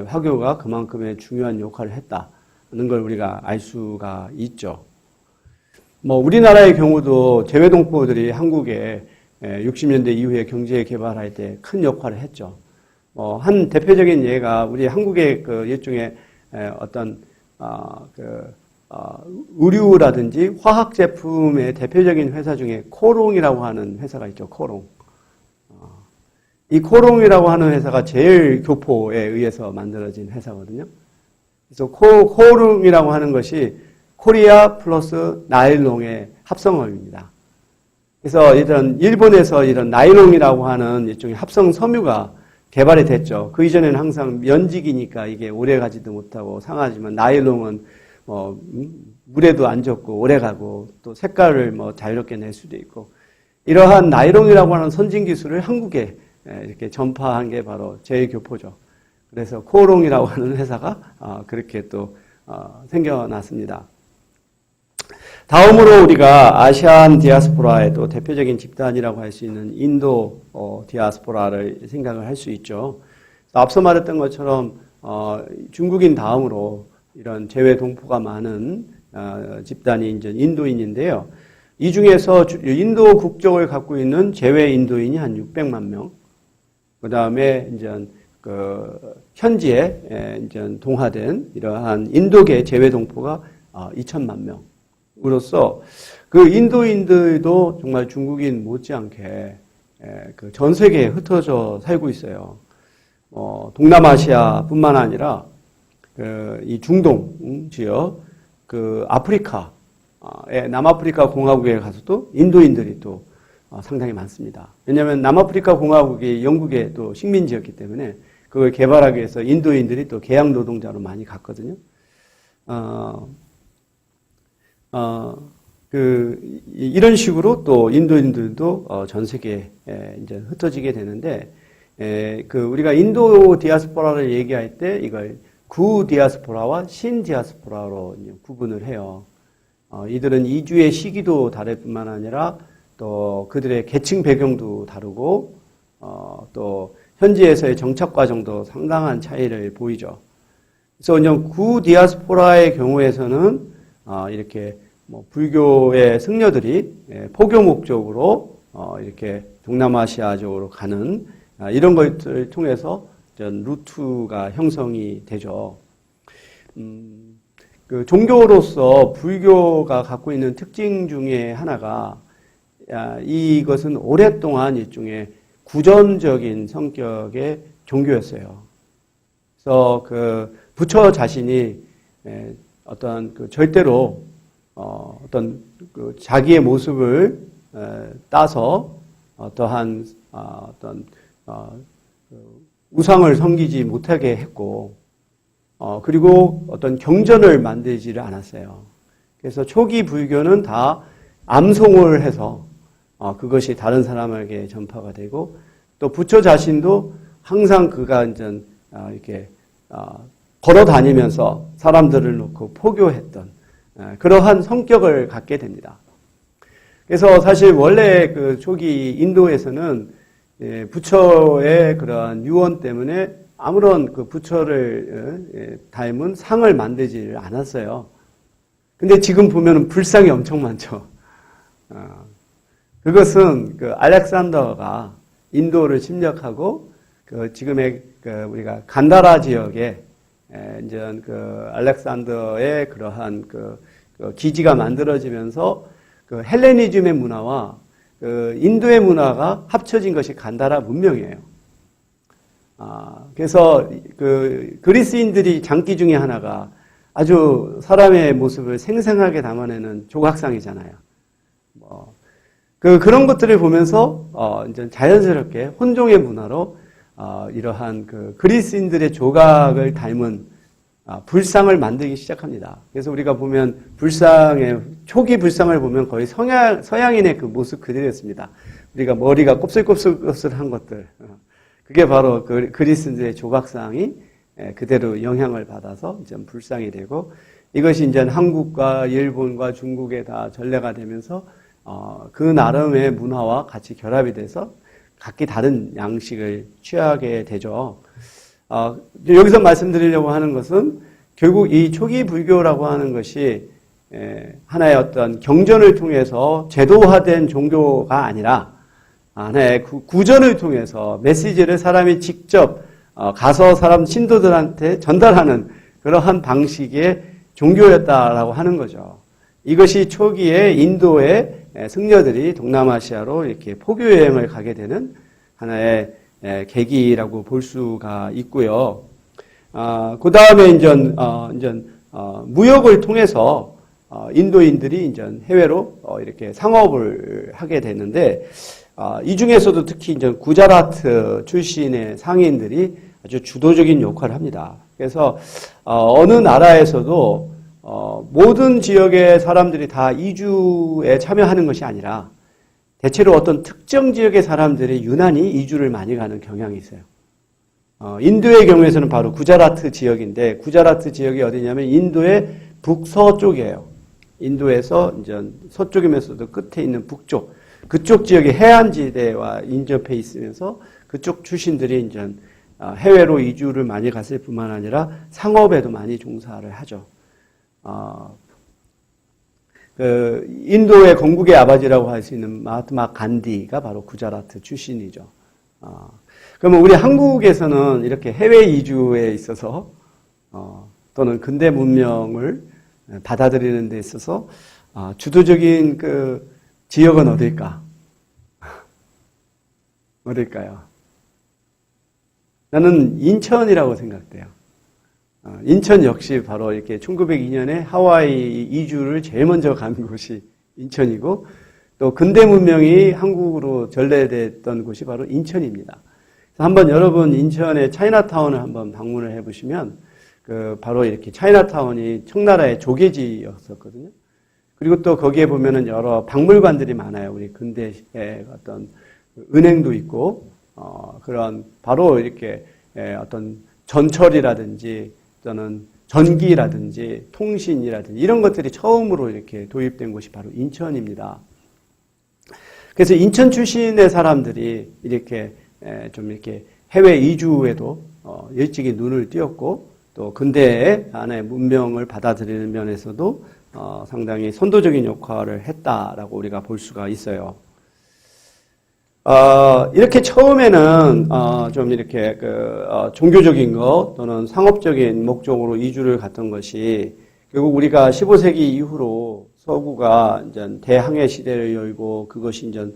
화교가 그만큼의 중요한 역할을 했다는 걸 우리가 알 수가 있죠. 뭐 우리나라의 경우도 재외동포들이 한국에 60년대 이후에 경제 개발할 때 큰 역할을 했죠. 한 대표적인 예가 우리 한국의 그 일종의 어떤 의류라든지 화학 제품의 대표적인 회사 중에 코롱이라고 하는 회사가 있죠. 코롱. 이 코롱이라고 하는 회사가 제일 교포에 의해서 만들어진 회사거든요. 그래서 코롱이라고 하는 것이 코리아 플러스 나일롱의 합성어입니다. 그래서 일본에서 이런 나일롱이라고 하는 일종의 합성 섬유가 개발이 됐죠. 그 이전에는 항상 면직이니까 이게 오래 가지도 못하고 상하지만 나일롱은 물에도 안 젖고 오래 가고 또 색깔을 자유롭게 낼 수도 있고, 이러한 나일롱이라고 하는 선진 기술을 한국에 이렇게 전파한 게 바로 제일교포죠. 그래서 코롱이라고 하는 회사가 그렇게 또 생겨났습니다. 다음으로 우리가 아시안 디아스포라의 또 대표적인 집단이라고 할 수 있는 인도 디아스포라를 생각을 할 수 있죠. 앞서 말했던 것처럼 중국인 다음으로 이런 재외 동포가 많은 집단이 이제 인도인인데요. 이 중에서 인도 국적을 갖고 있는 재외 인도인이 한 600만 명. 그 다음에 이제 현지에 이제 동화된 이러한 인도계 재외 동포가 2천만 명. 으로써 그 인도인들도 정말 중국인 못지않게 전 세계에 흩어져 살고 있어요. 동남아시아뿐만 아니라 이 중동 지역, 아프리카, 남아프리카 공화국에 가서도 인도인들이 또 상당히 많습니다. 왜냐하면 남아프리카 공화국이 영국의 또 식민지였기 때문에 그걸 개발하기 위해서 인도인들이 또 계약 노동자로 많이 갔거든요. 이런 식으로 또 인도인들도 전 세계에 이제 흩어지게 되는데, 우리가 인도 디아스포라를 얘기할 때 이걸 구 디아스포라와 신 디아스포라로 구분을 해요. 이들은 이주의 시기도 다를 뿐만 아니라 또 그들의 계층 배경도 다르고, 또 현지에서의 정착 과정도 상당한 차이를 보이죠. 그래서 그냥 구 디아스포라의 경우에서는 이렇게 불교의 승려들이 포교 목적으로 이렇게 동남아시아 쪽으로 가는 이런 것들을 통해서 루트가 형성이 되죠. 종교로서 불교가 갖고 있는 특징 중에 하나가 이것은 오랫동안 일종의 구전적인 성격의 종교였어요. 그래서 부처 자신이 어떤 절대로 어떤 자기의 모습을 따서 어떠한 우상을 섬기지 못하게 했고, 그리고 어떤 경전을 만들지를 않았어요. 그래서 초기 불교는 다 암송을 해서 그것이 다른 사람에게 전파가 되고, 또 부처 자신도 항상 그가 이제 이렇게 걸어 다니면서 사람들을 놓고 포교했던 그러한 성격을 갖게 됩니다. 그래서 사실 원래 초기 인도에서는 부처의 그러한 유언 때문에 아무런 부처를 닮은 상을 만들지를 않았어요. 근데 지금 보면 불상이 엄청 많죠. 그것은 알렉산더가 인도를 침략하고 지금의 우리가 간다라 지역에 이제 알렉산더의 그러한 기지가 만들어지면서 헬레니즘의 문화와 인도의 문화가 합쳐진 것이 간다라 문명이에요. 그래서 그리스인들이 장기 중에 하나가 아주 사람의 모습을 생생하게 담아내는 조각상이잖아요. 그런 것들을 보면서 이제 자연스럽게 혼종의 문화로 이러한 그리스인들의 조각을 닮은 불상을 만들기 시작합니다. 그래서 우리가 보면 초기 불상을 보면 거의 서양인의 그 모습 그대로였습니다. 우리가 머리가 곱슬곱슬한 것들. 그게 바로 그리스인들의 조각상이 그대로 영향을 받아서 이제 불상이 되고, 이것이 이제 한국과 일본과 중국에 다 전래가 되면서 그 나름의 문화와 같이 결합이 돼서 각기 다른 양식을 취하게 되죠. 여기서 말씀드리려고 하는 것은 결국 이 초기 불교라고 하는 것이 하나의 어떤 경전을 통해서 제도화된 종교가 아니라 하나의 구전을 통해서 메시지를 사람이 직접 가서 신도들한테 전달하는 그러한 방식의 종교였다라고 하는 거죠. 이것이 초기에 인도의 승려들이 동남아시아로 이렇게 포교 여행을 가게 되는 하나의 계기라고 볼 수가 있고요. 그 다음에 이제 무역을 통해서 인도인들이 이제 해외로 이렇게 상업을 하게 되는데, 이 중에서도 특히 이제 구자라트 출신의 상인들이 아주 주도적인 역할을 합니다. 그래서 어느 나라에서도 모든 지역의 사람들이 다 이주에 참여하는 것이 아니라 대체로 어떤 특정 지역의 사람들이 유난히 이주를 많이 가는 경향이 있어요. 인도의 경우에서는 바로 구자라트 지역인데, 구자라트 지역이 어디냐면 인도의 북서쪽이에요. 인도에서 이제 서쪽이면서도 끝에 있는 북쪽, 그쪽 지역이 해안지대와 인접해 있으면서 그쪽 출신들이 이제 해외로 이주를 많이 갔을 뿐만 아니라 상업에도 많이 종사를 하죠. 인도의 건국의 아버지라고 할 수 있는 마하트마 간디가 바로 구자라트 출신이죠. 그러면 우리 한국에서는 이렇게 해외 이주에 있어서 또는 근대 문명을 받아들이는 데 있어서 주도적인 지역은 어딜까? 어딜까요? 나는 인천이라고 생각돼요. 인천 역시 바로 이렇게 1902년에 하와이 이주를 제일 먼저 간 곳이 인천이고 또 근대 문명이 한국으로 전래됐던 곳이 바로 인천입니다. 한번 여러분 인천의 차이나타운을 한번 방문을 해보시면 바로 이렇게 차이나타운이 청나라의 조계지였었거든요. 그리고 또 거기에 보면은 여러 박물관들이 많아요. 우리 근대의 어떤 은행도 있고 그런 바로 이렇게 어떤 전철이라든지 또는 전기라든지 통신이라든지 이런 것들이 처음으로 이렇게 도입된 곳이 바로 인천입니다. 그래서 인천 출신의 사람들이 이렇게 좀 이렇게 해외 이주에도 일찍이 눈을 띄었고 또 근대 안의 문명을 받아들이는 면에서도 상당히 선도적인 역할을 했다라고 우리가 볼 수가 있어요. 이렇게 처음에는 좀 이렇게 종교적인 것 또는 상업적인 목적으로 이주를 갔던 것이 결국 우리가 15세기 이후로 서구가 이제 대항해 시대를 열고 그것이 이제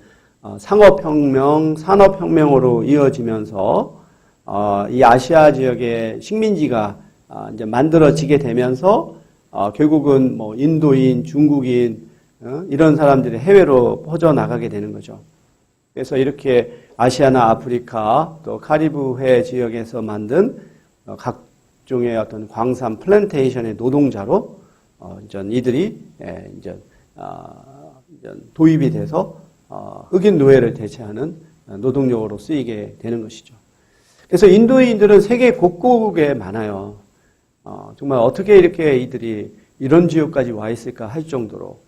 상업혁명, 산업혁명으로 이어지면서 이 아시아 지역의 식민지가 이제 만들어지게 되면서 결국은 뭐 인도인, 중국인 이런 사람들이 해외로 퍼져 나가게 되는 거죠. 그래서 이렇게 아시아나 아프리카 또 카리브해 지역에서 만든 각종의 어떤 광산 플랜테이션의 노동자로 이들이 이제 도입이 돼서 흑인 노예를 대체하는 노동력으로 쓰이게 되는 것이죠. 그래서 인도인들은 세계 곳곳에 많아요. 정말 어떻게 이렇게 이들이 이런 지역까지 와 있을까 할 정도로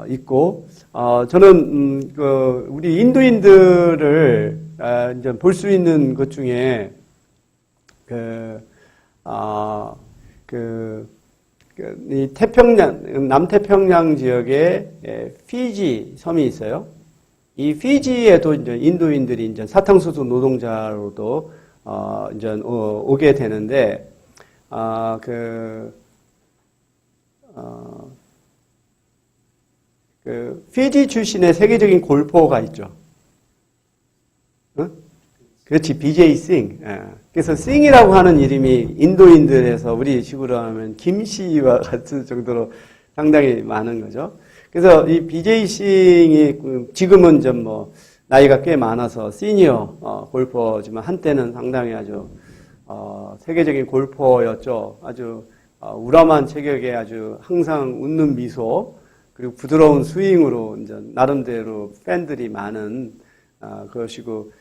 있고, 저는 우리 인도인들을 이제 볼 수 있는 것 중에 이 태평양 남태평양 지역에 피지 섬이 있어요. 이 피지에도 이제 인도인들이 이제 사탕수수 노동자로도 이제 오게 되는데 피지 출신의 세계적인 골퍼가 있죠. 응? 그렇지, BJ 싱. 그래서 싱이라고 하는 이름이 인도인들에서 우리 식으로 하면 김씨와 같은 정도로 상당히 많은 거죠. 그래서 이 BJ 싱이 지금은 좀 뭐 나이가 꽤 많아서 시니어 골퍼지만 한때는 상당히 아주 세계적인 골퍼였죠. 아주 우람한 체격에 아주 항상 웃는 미소 그리고 부드러운 스윙으로 이제 나름대로 팬들이 많은 그것이고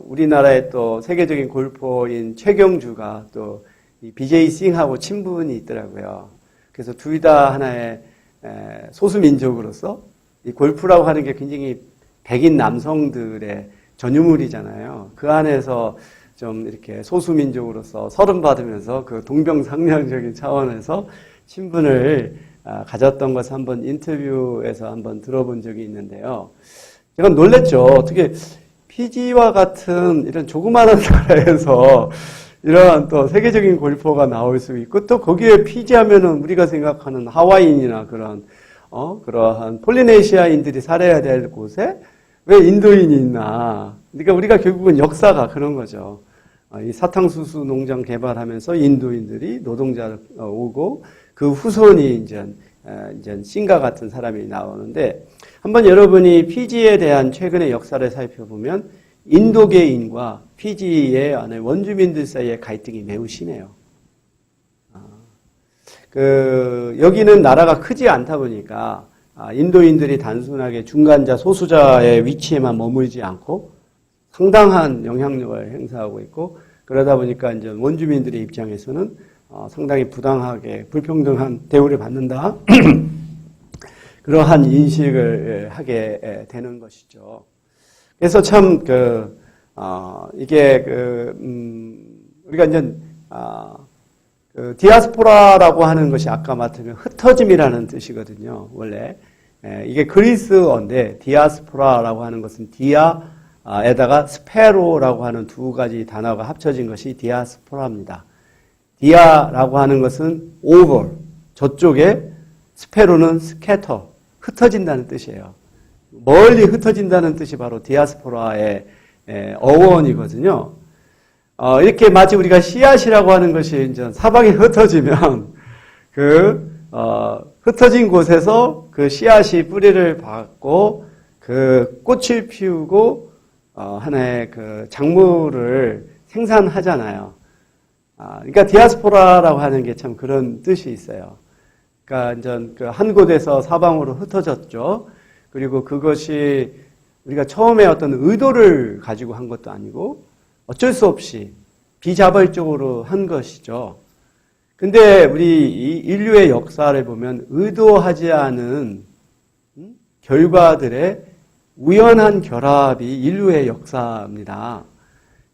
우리나라의 또 세계적인 골퍼인 최경주가 또 이 BJ 싱하고 친분이 있더라고요. 그래서 둘 다 하나의 소수 민족으로서 이 골프라고 하는 게 굉장히 백인 남성들의 전유물이잖아요. 그 안에서 좀 이렇게 소수 민족으로서 서름받으면서 그 동병상련적인 차원에서 친분을 가졌던 것을 한번 인터뷰에서 한번 들어본 적이 있는데요. 제가 놀랬죠. 어떻게 피지와 같은 이런 조그마한 나라에서 이러한 또 세계적인 골퍼가 나올 수 있고 또 거기에 피지 하면은 우리가 생각하는 하와이인이나 그러한 폴리네시아인들이 살아야 될 곳에 왜 인도인이 있나. 그러니까 우리가 결국은 역사가 그런 거죠. 이 사탕수수 농장 개발하면서 인도인들이 노동자를 오고 그 후손이 이제 싱가 같은 사람이 나오는데 한번 여러분이 피지에 대한 최근의 역사를 살펴보면 인도계인과 피지의 안에 원주민들 사이의 갈등이 매우 심해요. 여기는 나라가 크지 않다 보니까 인도인들이 단순하게 중간자, 소수자의 위치에만 머물지 않고 상당한 영향력을 행사하고 있고 그러다 보니까 이제 원주민들의 입장에서는 상당히 부당하게 불평등한 대우를 받는다. 그러한 인식을 하게 되는 것이죠. 그래서 참 이게 우리가 이제 디아스포라라고 하는 것이 아까 말했던 흩어짐이라는 뜻이거든요. 원래 이게 그리스어인데 디아스포라라고 하는 것은 디아에다가 스페로라고 하는 두 가지 단어가 합쳐진 것이 디아스포라입니다. 디아라고 하는 것은 over, 저쪽에 스페로는 스캐터, 흩어진다는 뜻이에요. 멀리 흩어진다는 뜻이 바로 디아스포라의 어원이거든요. 이렇게 마치 우리가 씨앗이라고 하는 것이 이제 사방에 흩어지면 흩어진 곳에서 그 씨앗이 뿌리를 받고 그 꽃을 피우고 하나의 그 작물을 생산하잖아요. 그러니까 디아스포라라고 하는 게 참 그런 뜻이 있어요. 그러니까 이제 그 한 곳에서 사방으로 흩어졌죠. 그리고 그것이 우리가 처음에 어떤 의도를 가지고 한 것도 아니고 어쩔 수 없이 비자발적으로 한 것이죠. 근데 우리 이 인류의 역사를 보면 의도하지 않은 결과들의 우연한 결합이 인류의 역사입니다.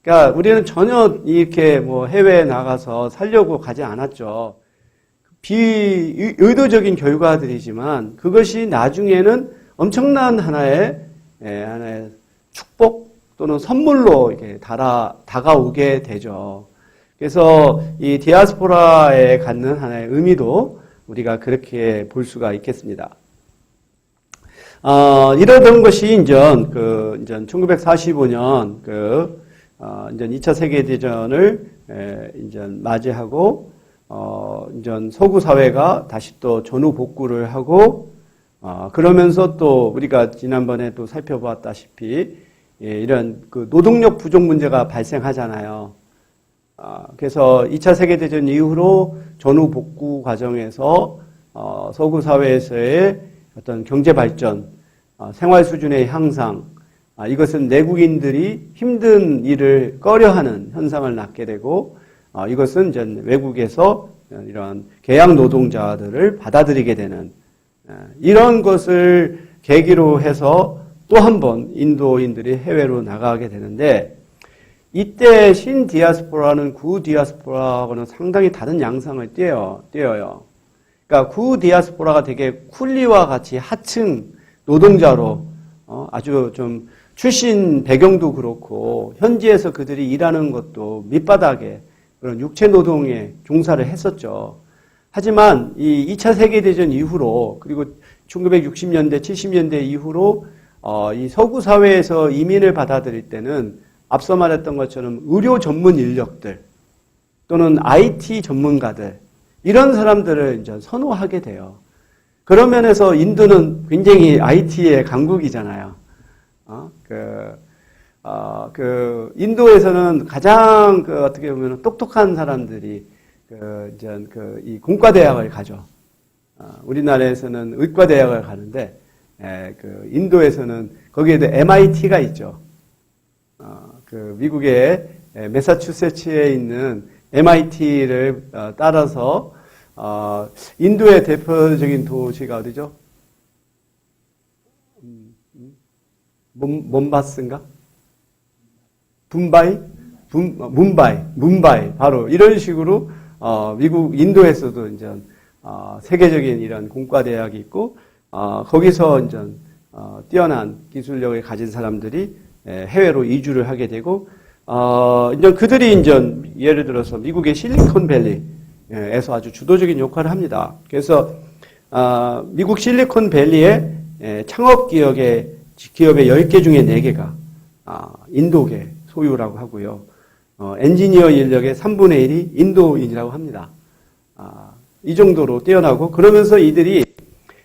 그러니까 우리는 전혀 이렇게 뭐 해외에 나가서 살려고 가지 않았죠. 비의도적인 결과들이지만 그것이 나중에는 엄청난 하나의 축복 또는 선물로 이렇게 다가오게 되죠. 그래서 이 디아스포라에 갖는 하나의 의미도 우리가 그렇게 볼 수가 있겠습니다. 이러던 것이 이제 1945년 이제 2차 세계대전을 이제 맞이하고 이제 서구 사회가 다시 또 전후 복구를 하고 그러면서 또 우리가 지난번에 또 살펴보았다시피 이런 그 노동력 부족 문제가 발생하잖아요. 그래서 2차 세계대전 이후로 전후 복구 과정에서 서구 사회에서의 어떤 경제 발전, 생활 수준의 향상, 이것은 내국인들이 힘든 일을 꺼려하는 현상을 낳게 되고 이것은 이제 외국에서 이런 계약 노동자들을 받아들이게 되는 이런 것을 계기로 해서 또 한 번 인도인들이 해외로 나가게 되는데 이때 신 디아스포라는 구 디아스포라하고는 상당히 다른 양상을 띄어요. 그러니까 구 디아스포라가 되게 쿨리와 같이 하층 노동자로 아주 좀 출신 배경도 그렇고 현지에서 그들이 일하는 것도 밑바닥에 그런 육체 노동에 종사를 했었죠. 하지만 이 2차 세계대전 이후로 그리고 1960년대, 70년대 이후로 이 서구 사회에서 이민을 받아들일 때는 앞서 말했던 것처럼 의료 전문 인력들 또는 IT 전문가들 이런 사람들을 이제 선호하게 돼요. 그런 면에서 인도는 굉장히 IT의 강국이잖아요. 인도에서는 가장 어떻게 보면 똑똑한 사람들이 이 공과대학을 가죠. 우리나라에서는 의과대학을 가는데, 인도에서는 거기에도 MIT가 있죠. 미국의 매사추세츠에 있는 MIT를 따라서, 인도의 대표적인 도시가 어디죠? 몬바스인가? 문바이. 바로 이런 식으로, 인도에서도 이제, 세계적인 이런 공과대학이 있고, 거기서 이제, 뛰어난 기술력을 가진 사람들이 해외로 이주를 하게 되고, 이제 그들이 이제 예를 들어서 미국의 실리콘밸리에서 아주 주도적인 역할을 합니다. 그래서, 미국 실리콘밸리의 창업 기업의 10개 중에 4개가, 인도계 소유라고 하고요. 엔지니어 인력의 3분의 1이 인도인이라고 합니다. 이 정도로 뛰어나고 그러면서 이들이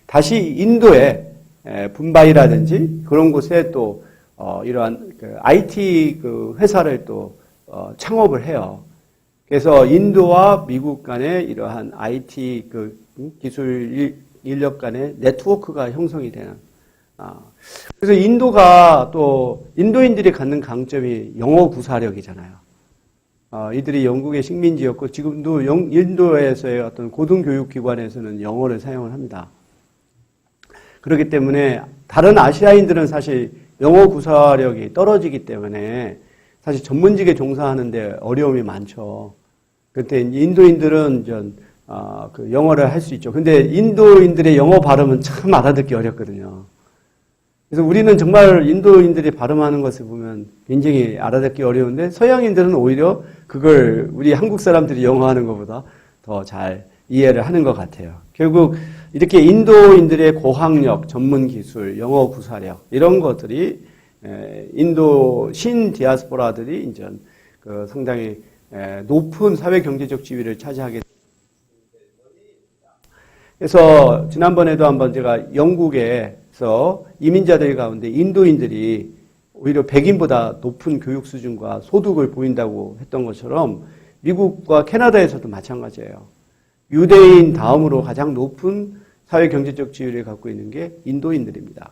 다시 인도의 분바이라든지 그런 곳에 또 이러한 IT 회사를 또 창업을 해요. 그래서 인도와 미국 간의 이러한 IT 기술 인력 간의 네트워크가 형성이 되는. 그래서 인도가 또 인도인들이 갖는 강점이 영어 구사력이잖아요. 이들이 영국의 식민지였고 지금도 인도에서의 어떤 고등교육기관에서는 영어를 사용을 합니다. 그렇기 때문에 다른 아시아인들은 사실 영어 구사력이 떨어지기 때문에 사실 전문직에 종사하는데 어려움이 많죠. 그때 인도인들은 영어를 할 수 있죠. 근데 인도인들의 영어 발음은 참 알아듣기 어렵거든요. 그래서 우리는 정말 인도인들이 발음하는 것을 보면 굉장히 알아듣기 어려운데 서양인들은 오히려 그걸 우리 한국 사람들이 영어하는 것보다 더 잘 이해를 하는 것 같아요. 결국 이렇게 인도인들의 고학력, 전문 기술, 영어 구사력 이런 것들이 인도 신 디아스포라들이 이제 그 상당히 높은 사회 경제적 지위를 차지하게 됩니다. 그래서 지난번에도 한번 제가 영국에서 이민자들 가운데 인도인들이 오히려 백인보다 높은 교육 수준과 소득을 보인다고 했던 것처럼 미국과 캐나다에서도 마찬가지예요. 유대인 다음으로 가장 높은 사회 경제적 지위를 갖고 있는 게 인도인들입니다.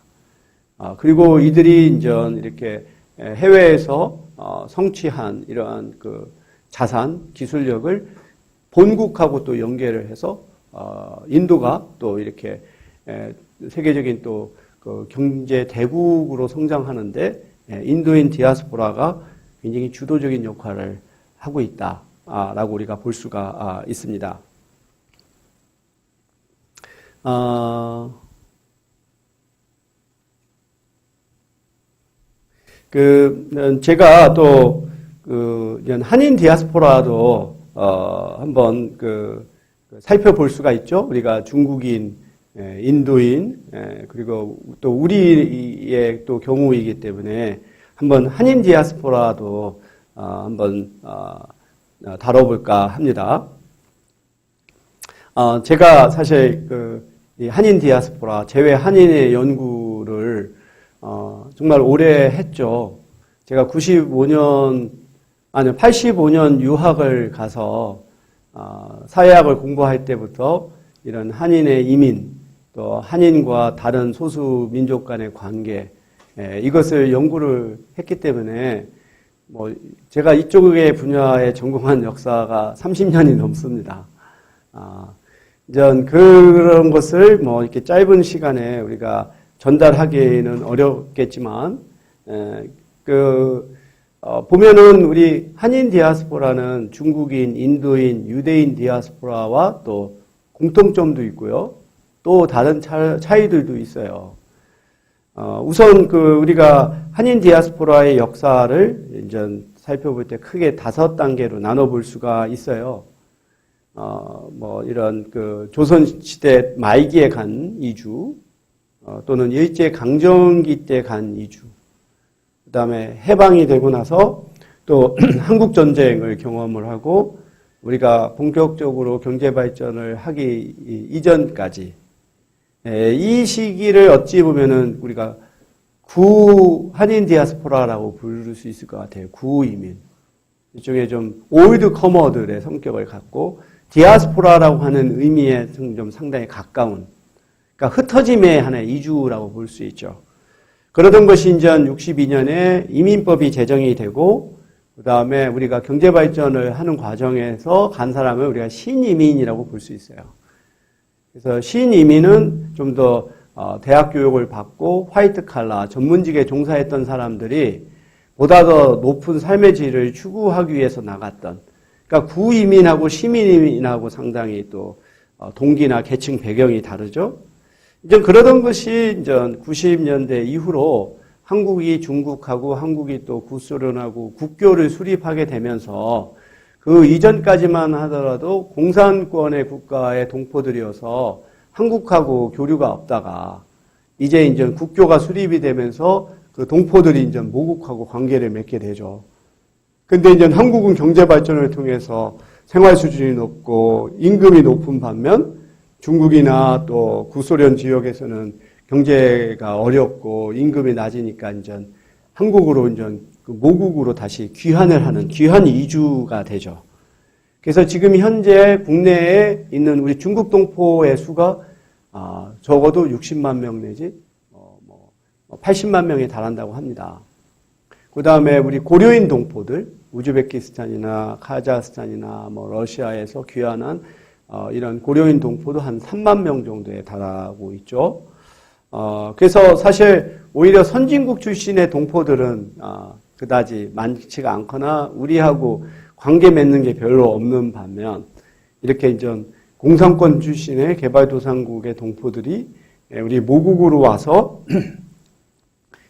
그리고 이들이 이제 이렇게 해외에서 성취한 이러한 그 자산, 기술력을 본국하고 또 연계를 해서 인도가 또 이렇게 세계적인 또 그 경제 대국으로 성장하는데 인도인 디아스포라가 굉장히 주도적인 역할을 하고 있다라고 우리가 볼 수가 있습니다. 제가 또 한인 디아스포라도 한번 살펴볼 수가 있죠. 우리가 중국인, 인도인, 그리고 또 우리의 또 경우이기 때문에 한번 한인 디아스포라도 한번 다뤄볼까 합니다. 제가 사실 이 한인 디아스포라, 재외 한인의 연구를 정말 오래 했죠. 제가 85년 유학을 가서 사회학을 공부할 때부터 이런 한인의 이민, 또 한인과 다른 소수 민족 간의 관계, 이것을 연구를 했기 때문에 제가 이쪽의 분야에 전공한 역사가 30년이 넘습니다. 그런 것을 이렇게 짧은 시간에 우리가 전달하기는 어렵겠지만, 보면은 우리 한인 디아스포라는 중국인, 인도인, 유대인 디아스포라와 또 공통점도 있고요. 또 다른 차이들도 있어요. 우선 우리가 한인 디아스포라의 역사를 이제 살펴볼 때 크게 5단계로 나눠볼 수가 있어요. 이런 조선시대 말기에 간 이주, 또는 일제강점기 때 간 이주, 그 다음에 해방이 되고 나서 또 한국전쟁을 경험을 하고 우리가 본격적으로 경제발전을 하기 이전까지 이 시기를 어찌 보면은 우리가 한인 디아스포라라고 부를 수 있을 것 같아요. 구이민. 일종의 좀 올드 커머들의 성격을 갖고 디아스포라라고 하는 의미에 좀 상당히 가까운, 그러니까 흩어짐의 하나의 이주라고 볼 수 있죠. 그러던 것이 이제 62년에 이민법이 제정이 되고, 그 다음에 우리가 경제발전을 하는 과정에서 간 사람을 우리가 신이민이라고 볼 수 있어요. 그래서 신이민은 좀 더 대학 교육을 받고 화이트 칼라, 전문직에 종사했던 사람들이 보다 더 높은 삶의 질을 추구하기 위해서 나갔던, 그러니까 구이민하고 시민이민하고 상당히 또 동기나 계층 배경이 다르죠. 이제 그러던 것이 이제 90년대 이후로 한국이 중국하고 한국이 또 구소련하고 국교를 수립하게 되면서 그 이전까지만 하더라도 공산권의 국가의 동포들이어서 한국하고 교류가 없다가 이제 국교가 수립이 되면서 그 동포들이 이제 모국하고 관계를 맺게 되죠. 근데 이제 한국은 경제 발전을 통해서 생활 수준이 높고 임금이 높은 반면 중국이나 또 구소련 지역에서는 경제가 어렵고 임금이 낮으니까 이제 한국으로 이제 모국으로 다시 귀환을 하는 귀환 이주가 되죠. 그래서 지금 현재 국내에 있는 우리 중국 동포의 수가 적어도 60만 명 내지 80만 명에 달한다고 합니다. 그 다음에 우리 고려인 동포들, 우즈베키스탄이나 카자흐스탄이나 러시아에서 귀환한 이런 고려인 동포도 한 3만 명 정도에 달하고 있죠. 그래서 사실 오히려 선진국 출신의 동포들은 그다지 많지가 않거나 우리하고 관계 맺는 게 별로 없는 반면 이렇게 이제 공산권 출신의 개발도상국의 동포들이 우리 모국으로 와서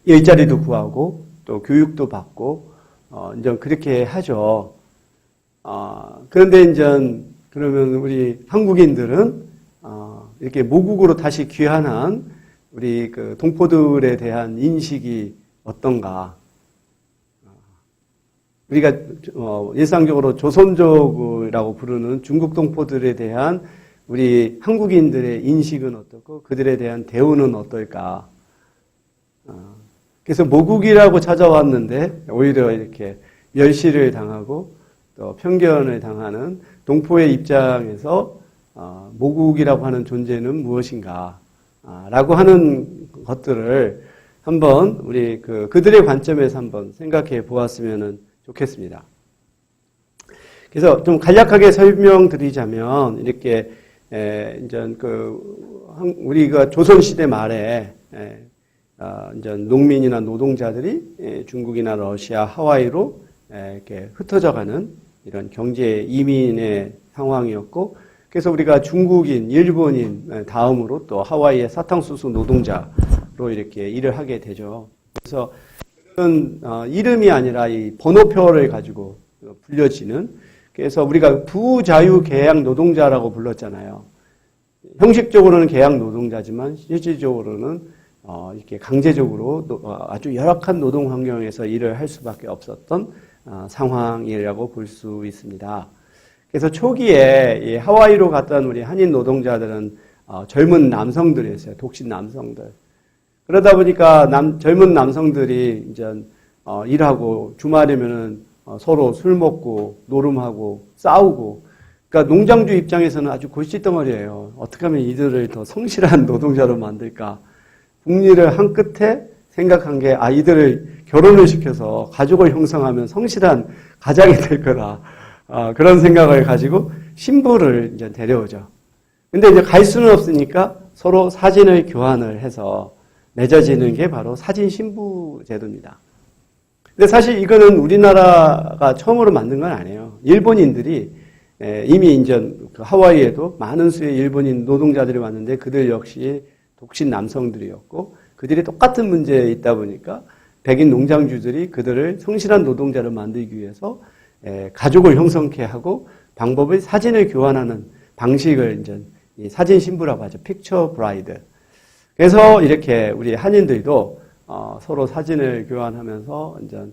일자리도 구하고 또 교육도 받고 이제 그렇게 하죠. 그런데 이제 그러면 우리 한국인들은 이렇게 모국으로 다시 귀환한 우리 그 동포들에 대한 인식이 어떤가? 우리가 일상적으로 조선족이라고 부르는 중국 동포들에 대한 우리 한국인들의 인식은 어떻고 그들에 대한 대우는 어떨까? 그래서 모국이라고 찾아왔는데 오히려 이렇게 멸시를 당하고 또 편견을 당하는 동포의 입장에서 모국이라고 하는 존재는 무엇인가? 라고 하는 것들을 한번 우리 그들의 관점에서 한번 생각해 보았으면 좋겠습니다. 그래서 좀 간략하게 설명드리자면 이렇게 이제 우리가 조선시대 말에 이제 농민이나 노동자들이 중국이나 러시아, 하와이로 이렇게 흩어져가는 이런 경제 이민의 상황이었고, 그래서 우리가 중국인, 일본인 다음으로 또 하와이의 사탕수수 노동자로 이렇게 일을 하게 되죠. 그래서 그런 이름이 아니라 이 번호표를 가지고 불려지는, 그래서 우리가 부자유 계약 노동자라고 불렀잖아요. 형식적으로는 계약 노동자지만 실질적으로는 이렇게 강제적으로 아주 열악한 노동 환경에서 일을 할 수밖에 없었던 상황이라고 볼 수 있습니다. 그래서 초기에 이 하와이로 갔던 우리 한인 노동자들은 젊은 남성들이었어요. 독신 남성들. 그러다 보니까 젊은 남성들이 이제 일하고 주말이면은 서로 술 먹고 노름하고 싸우고, 그러니까 농장주 입장에서는 아주 골칫덩어리예요. 어떻게 하면 이들을 더 성실한 노동자로 만들까? 국리를 한 끝에 생각한 게 이들을 결혼을 시켜서 가족을 형성하면 성실한 가장이 될 거다. 그런 생각을 가지고 신부를 이제 데려오죠. 근데 이제 갈 수는 없으니까 서로 사진을 교환을 해서 맺어지는 게 바로 사진 신부 제도입니다. 근데 사실 이거는 우리나라가 처음으로 만든 건 아니에요. 일본인들이 이미 이제 하와이에도 많은 수의 일본인 노동자들이 왔는데 그들 역시 독신 남성들이었고, 그들이 똑같은 문제에 있다 보니까 백인 농장주들이 그들을 성실한 노동자를 만들기 위해서 가족을 형성케 하고 방법을 사진을 교환하는 방식을 이제 이 사진 신부라고 하죠. 픽처 브라이드. 그래서 이렇게 우리 한인들도 서로 사진을 교환하면서 이제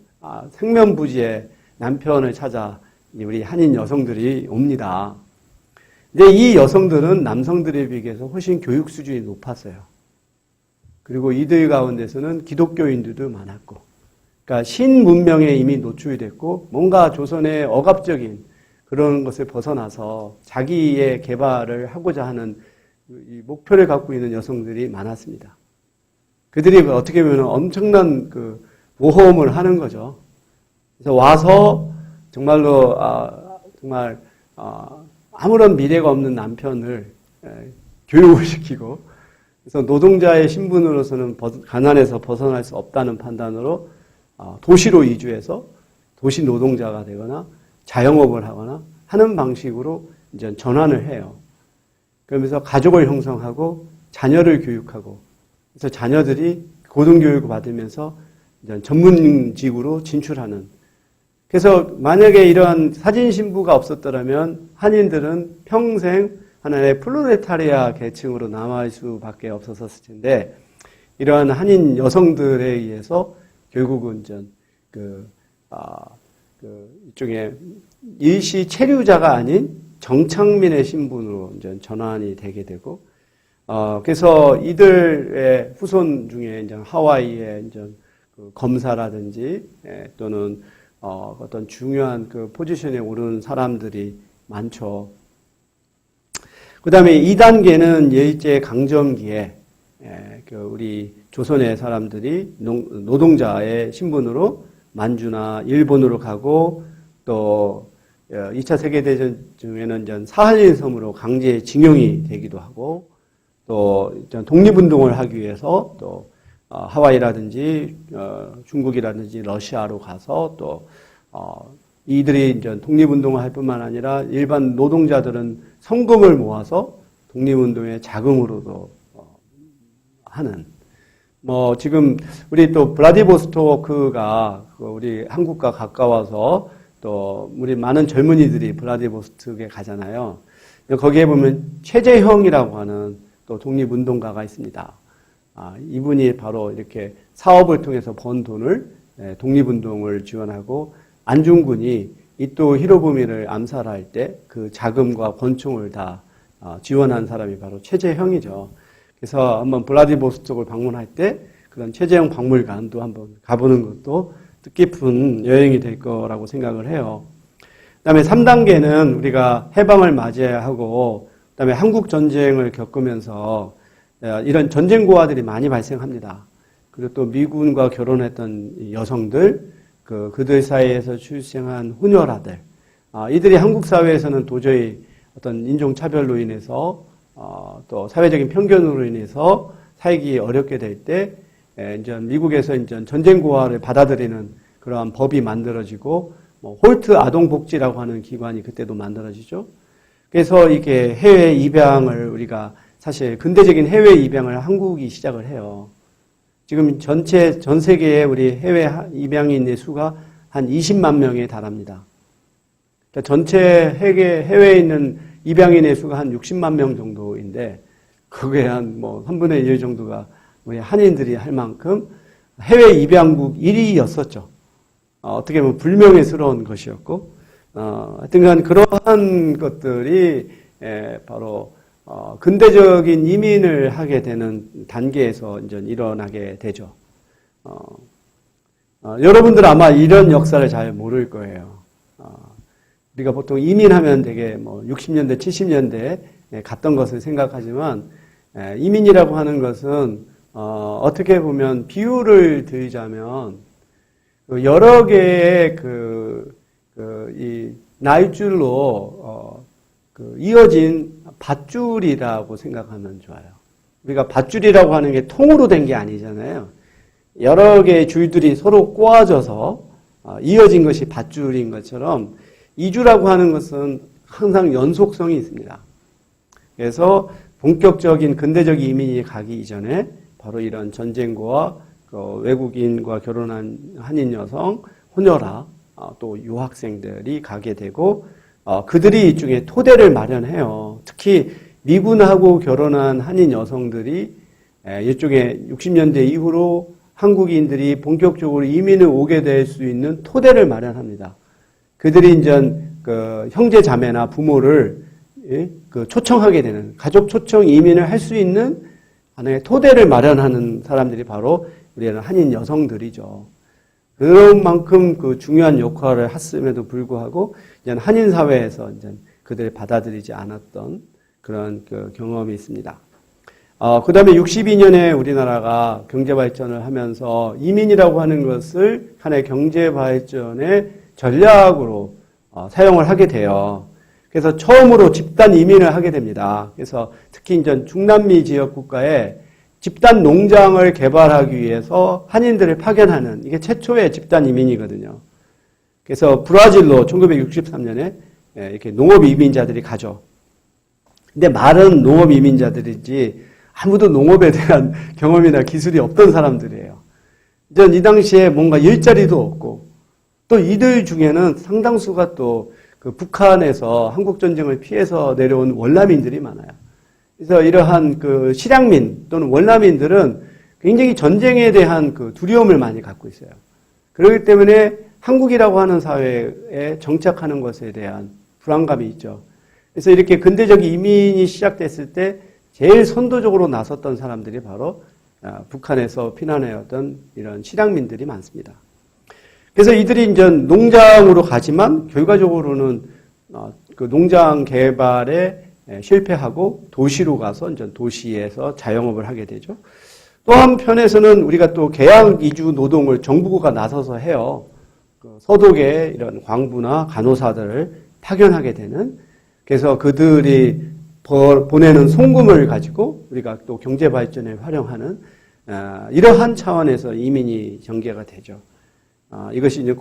생면부지의 남편을 찾아 우리 한인 여성들이 옵니다. 근데 이 여성들은 남성들에 비해서 훨씬 교육 수준이 높았어요. 그리고 이들 가운데서는 기독교인들도 많았고, 그러니까 신문명에 이미 노출이 됐고 뭔가 조선의 억압적인 그런 것을 벗어나서 자기의 개발을 하고자 하는 이 목표를 갖고 있는 여성들이 많았습니다. 그들이 어떻게 보면 엄청난 모험을 하는 거죠. 그래서 와서 정말로 정말 아무런 미래가 없는 남편을 교육을 시키고, 그래서 노동자의 신분으로서는 가난에서 벗어날 수 없다는 판단으로 도시로 이주해서 도시 노동자가 되거나 자영업을 하거나 하는 방식으로 이제 전환을 해요. 그러면서 가족을 형성하고 자녀를 교육하고, 그래서 자녀들이 고등교육을 받으면서 이제 전문직으로 진출하는. 그래서 만약에 이러한 사진 신부가 없었더라면 한인들은 평생 하나의 플로레타리아 계층으로 남아있을 수밖에 없었을 텐데, 이러한 한인 여성들에 의해서 결국은 일종의 일시 체류자가 아닌 정착민의 신분으로 이제 전환이 되게 되고, 그래서 이들의 후손 중에 이제 하와이의 이제 검사라든지 또는 어떤 중요한 포지션에 오른 사람들이 많죠. 그 다음에 2단계는 일제 강점기에 우리 조선의 사람들이 노동자의 신분으로 만주나 일본으로 가고, 또 2차 세계대전 중에는 이제 사할린 섬으로 강제 징용이 되기도 하고, 또 독립운동을 하기 위해서 또 하와이라든지 중국이라든지 러시아로 가서 또 이들이 이제 독립운동을 할 뿐만 아니라 일반 노동자들은 성금을 모아서 독립운동의 자금으로도 하는. 지금 우리 또 블라디보스토크가 우리 한국과 가까워서 또 우리 많은 젊은이들이 블라디보스토크에 가잖아요. 거기에 보면 최재형이라고 하는 또 독립운동가가 있습니다. 이분이 바로 이렇게 사업을 통해서 번 돈을 독립운동을 지원하고 안중근이 이토 히로부미를 암살할 때 그 자금과 권총을 다 지원한 사람이 바로 최재형이죠. 그래서 한번 블라디보스톡을 방문할 때 그런 최재형 박물관도 한번 가보는 것도 뜻깊은 여행이 될 거라고 생각을 해요. 그다음에 3단계는 우리가 해방을 맞이하고 그다음에 한국 전쟁을 겪으면서 이런 전쟁 고아들이 많이 발생합니다. 그리고 또 미군과 결혼했던 여성들, 그들 사이에서 출생한 후녀라들, 이들이 한국 사회에서는 도저히 어떤 인종차별로 인해서 또 사회적인 편견으로 인해서 살기 어렵게 될 때 이제 미국에서 이제 전쟁 고아를 받아들이는 그러한 법이 만들어지고 홀트 아동복지라고 하는 기관이 그때도 만들어지죠. 그래서 이게 해외 입양을 우리가 사실 근대적인 해외 입양을 한국이 시작을 해요. 지금 전 세계에 우리 해외 입양인의 수가 한 20만 명에 달합니다. 그러니까 전체 해외에 있는 입양인의 수가 한 60만 명 정도인데, 그게 한 3분의 1 정도가 우리 한인들이 할 만큼 해외 입양국 1위였었죠. 어떻게 보면 불명예스러운 것이었고, 하여튼간 그러한 것들이 바로 근대적인 이민을 하게 되는 단계에서 이제 일어나게 되죠. 여러분들 아마 이런 역사를 잘 모를 거예요. 우리가 보통 이민하면 되게 60년대, 70년대에 갔던 것을 생각하지만, 이민이라고 하는 것은 어떻게 보면 비유를 들자면 여러 개의 이 날줄로 이어진 밧줄이라고 생각하면 좋아요. 우리가 밧줄이라고 하는 게 통으로 된 게 아니잖아요. 여러 개의 줄들이 서로 꼬아져서 이어진 것이 밧줄인 것처럼 이주라고 하는 것은 항상 연속성이 있습니다. 그래서 본격적인 근대적 이민이 가기 이전에 바로 이런 전쟁고와 외국인과 결혼한 한인 여성, 혼혈아, 또 유학생들이 가게 되고 그들이 일종의 토대를 마련해요. 특히 미군하고 결혼한 한인 여성들이 일종의 60년대 이후로 한국인들이 본격적으로 이민을 오게 될 수 있는 토대를 마련합니다. 그들이 이제 형제 자매나 부모를 초청하게 되는 가족 초청 이민을 할 수 있는 하나의 토대를 마련하는 사람들이 바로 우리는 한인 여성들이죠. 그런 만큼 중요한 역할을 했음에도 불구하고 이제 한인 사회에서 이제 그들을 받아들이지 않았던 그런 경험이 있습니다. 그 다음에 62년에 우리나라가 경제발전을 하면서 이민이라고 하는 것을 하나의 경제발전의 전략으로 사용을 하게 돼요. 그래서 처음으로 집단 이민을 하게 됩니다. 그래서 특히 이제 중남미 지역 국가에 집단 농장을 개발하기 위해서 한인들을 파견하는 이게 최초의 집단 이민이거든요. 그래서 브라질로 1963년에 이렇게 농업 이민자들이 가죠. 근데 말은 농업 이민자들이지 아무도 농업에 대한 경험이나 기술이 없던 사람들이에요. 이 당시에 뭔가 일자리도 없고 또 이들 중에는 상당수가 또 북한에서 한국전쟁을 피해서 내려온 월남인들이 많아요. 그래서 이러한 실향민 또는 월남인들은 굉장히 전쟁에 대한 두려움을 많이 갖고 있어요. 그렇기 때문에 한국이라고 하는 사회에 정착하는 것에 대한 불안감이 있죠. 그래서 이렇게 근대적 이민이 시작됐을 때 제일 선도적으로 나섰던 사람들이 바로 북한에서 피난해왔던 이런 실향민들이 많습니다. 그래서 이들이 이제 농장으로 가지만 결과적으로는 농장 개발에 실패하고 도시로 가서 이제 도시에서 자영업을 하게 되죠. 또 한편에서는 우리가 또 계약 이주 노동을 정부가 나서서 해요. 서독에 이런 광부나 간호사들을 파견하게 되는, 그래서 그들이 보내는 송금을 가지고 우리가 또 경제 발전에 활용하는 이러한 차원에서 이민이 전개가 되죠. 이것이 이제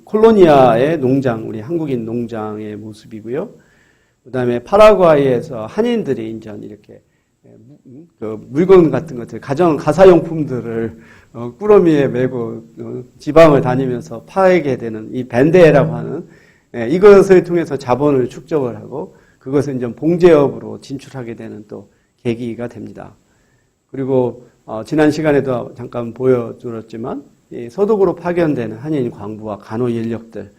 콜로니아의 농장, 우리 한국인 농장의 모습이고요. 그 다음에 파라과이에서 한인들이 이제 이렇게 물건 같은 것들, 가사용품들을 꾸러미에 메고 지방을 다니면서 파게 되는 이 밴데라고 하는 이것을 통해서 자본을 축적을 하고 그것을 이제 봉제업으로 진출하게 되는 또 계기가 됩니다. 그리고 지난 시간에도 잠깐 보여드렸지만 서독으로 파견되는 한인 광부와 간호 인력들,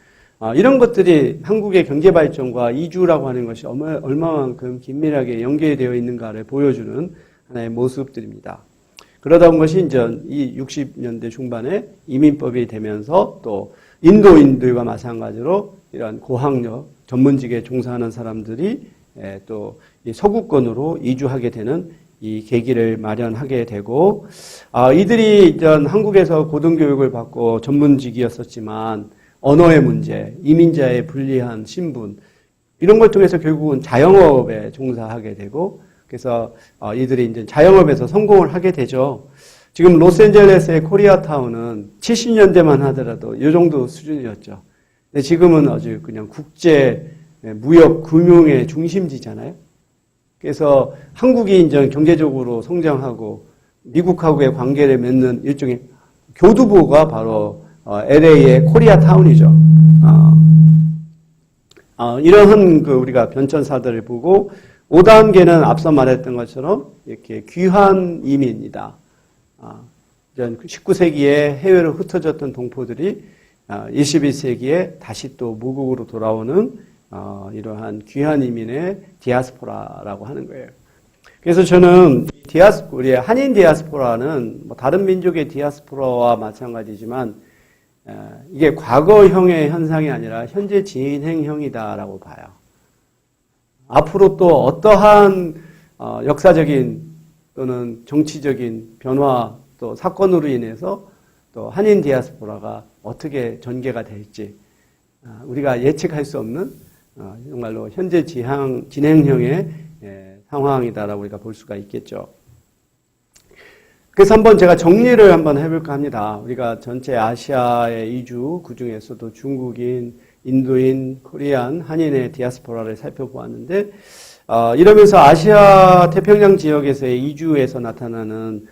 이런 것들이 한국의 경제 발전과 이주라고 하는 것이 얼마만큼 긴밀하게 연계되어 있는가를 보여주는 하나의 모습들입니다. 그러다 본 것이 이제 이 60년대 중반에 이민법이 되면서 또 인도인들과 마찬가지로 이런 고학력 전문직에 종사하는 사람들이 또 서구권으로 이주하게 되는 이 계기를 마련하게 되고, 이들이 이전 한국에서 고등교육을 받고 전문직이었었지만 언어의 문제, 이민자의 불리한 신분, 이런 걸 통해서 결국은 자영업에 종사하게 되고, 그래서 이들이 이제 자영업에서 성공을 하게 되죠. 지금 로스앤젤레스의 코리아타운은 70년대만 하더라도 이 정도 수준이었죠. 근데 지금은 아주 그냥 국제 무역 금융의 중심지잖아요. 그래서 한국이 이제 경제적으로 성장하고 미국하고의 관계를 맺는 일종의 교두보가 바로 LA의 코리아타운이죠. 이러한 우리가 변천사들을 보고 5단계는 앞서 말했던 것처럼 이렇게 귀환 이민이다. 19세기에 해외로 흩어졌던 동포들이 21세기에 다시 또 모국으로 돌아오는 이러한 귀한 이민의 디아스포라라고 하는 거예요. 그래서 저는 우리 한인 디아스포라는 뭐 다른 민족의 디아스포라와 마찬가지지만 이게 과거형의 현상이 아니라 현재 진행형이다라고 봐요. 앞으로 또 어떠한 역사적인 또는 정치적인 변화 또 사건으로 인해서 또 한인 디아스포라가 어떻게 전개가 될지 우리가 예측할 수 없는 정말로 현재 진행형의 상황이다라고 우리가 볼 수가 있겠죠. 그래서 한번 제가 정리를 한번 해볼까 합니다. 우리가 전체 아시아의 이주, 그 중에서도 중국인, 인도인, 코리안, 한인의 디아스포라를 살펴보았는데, 이러면서 아시아 태평양 지역에서의 이주에서 나타나는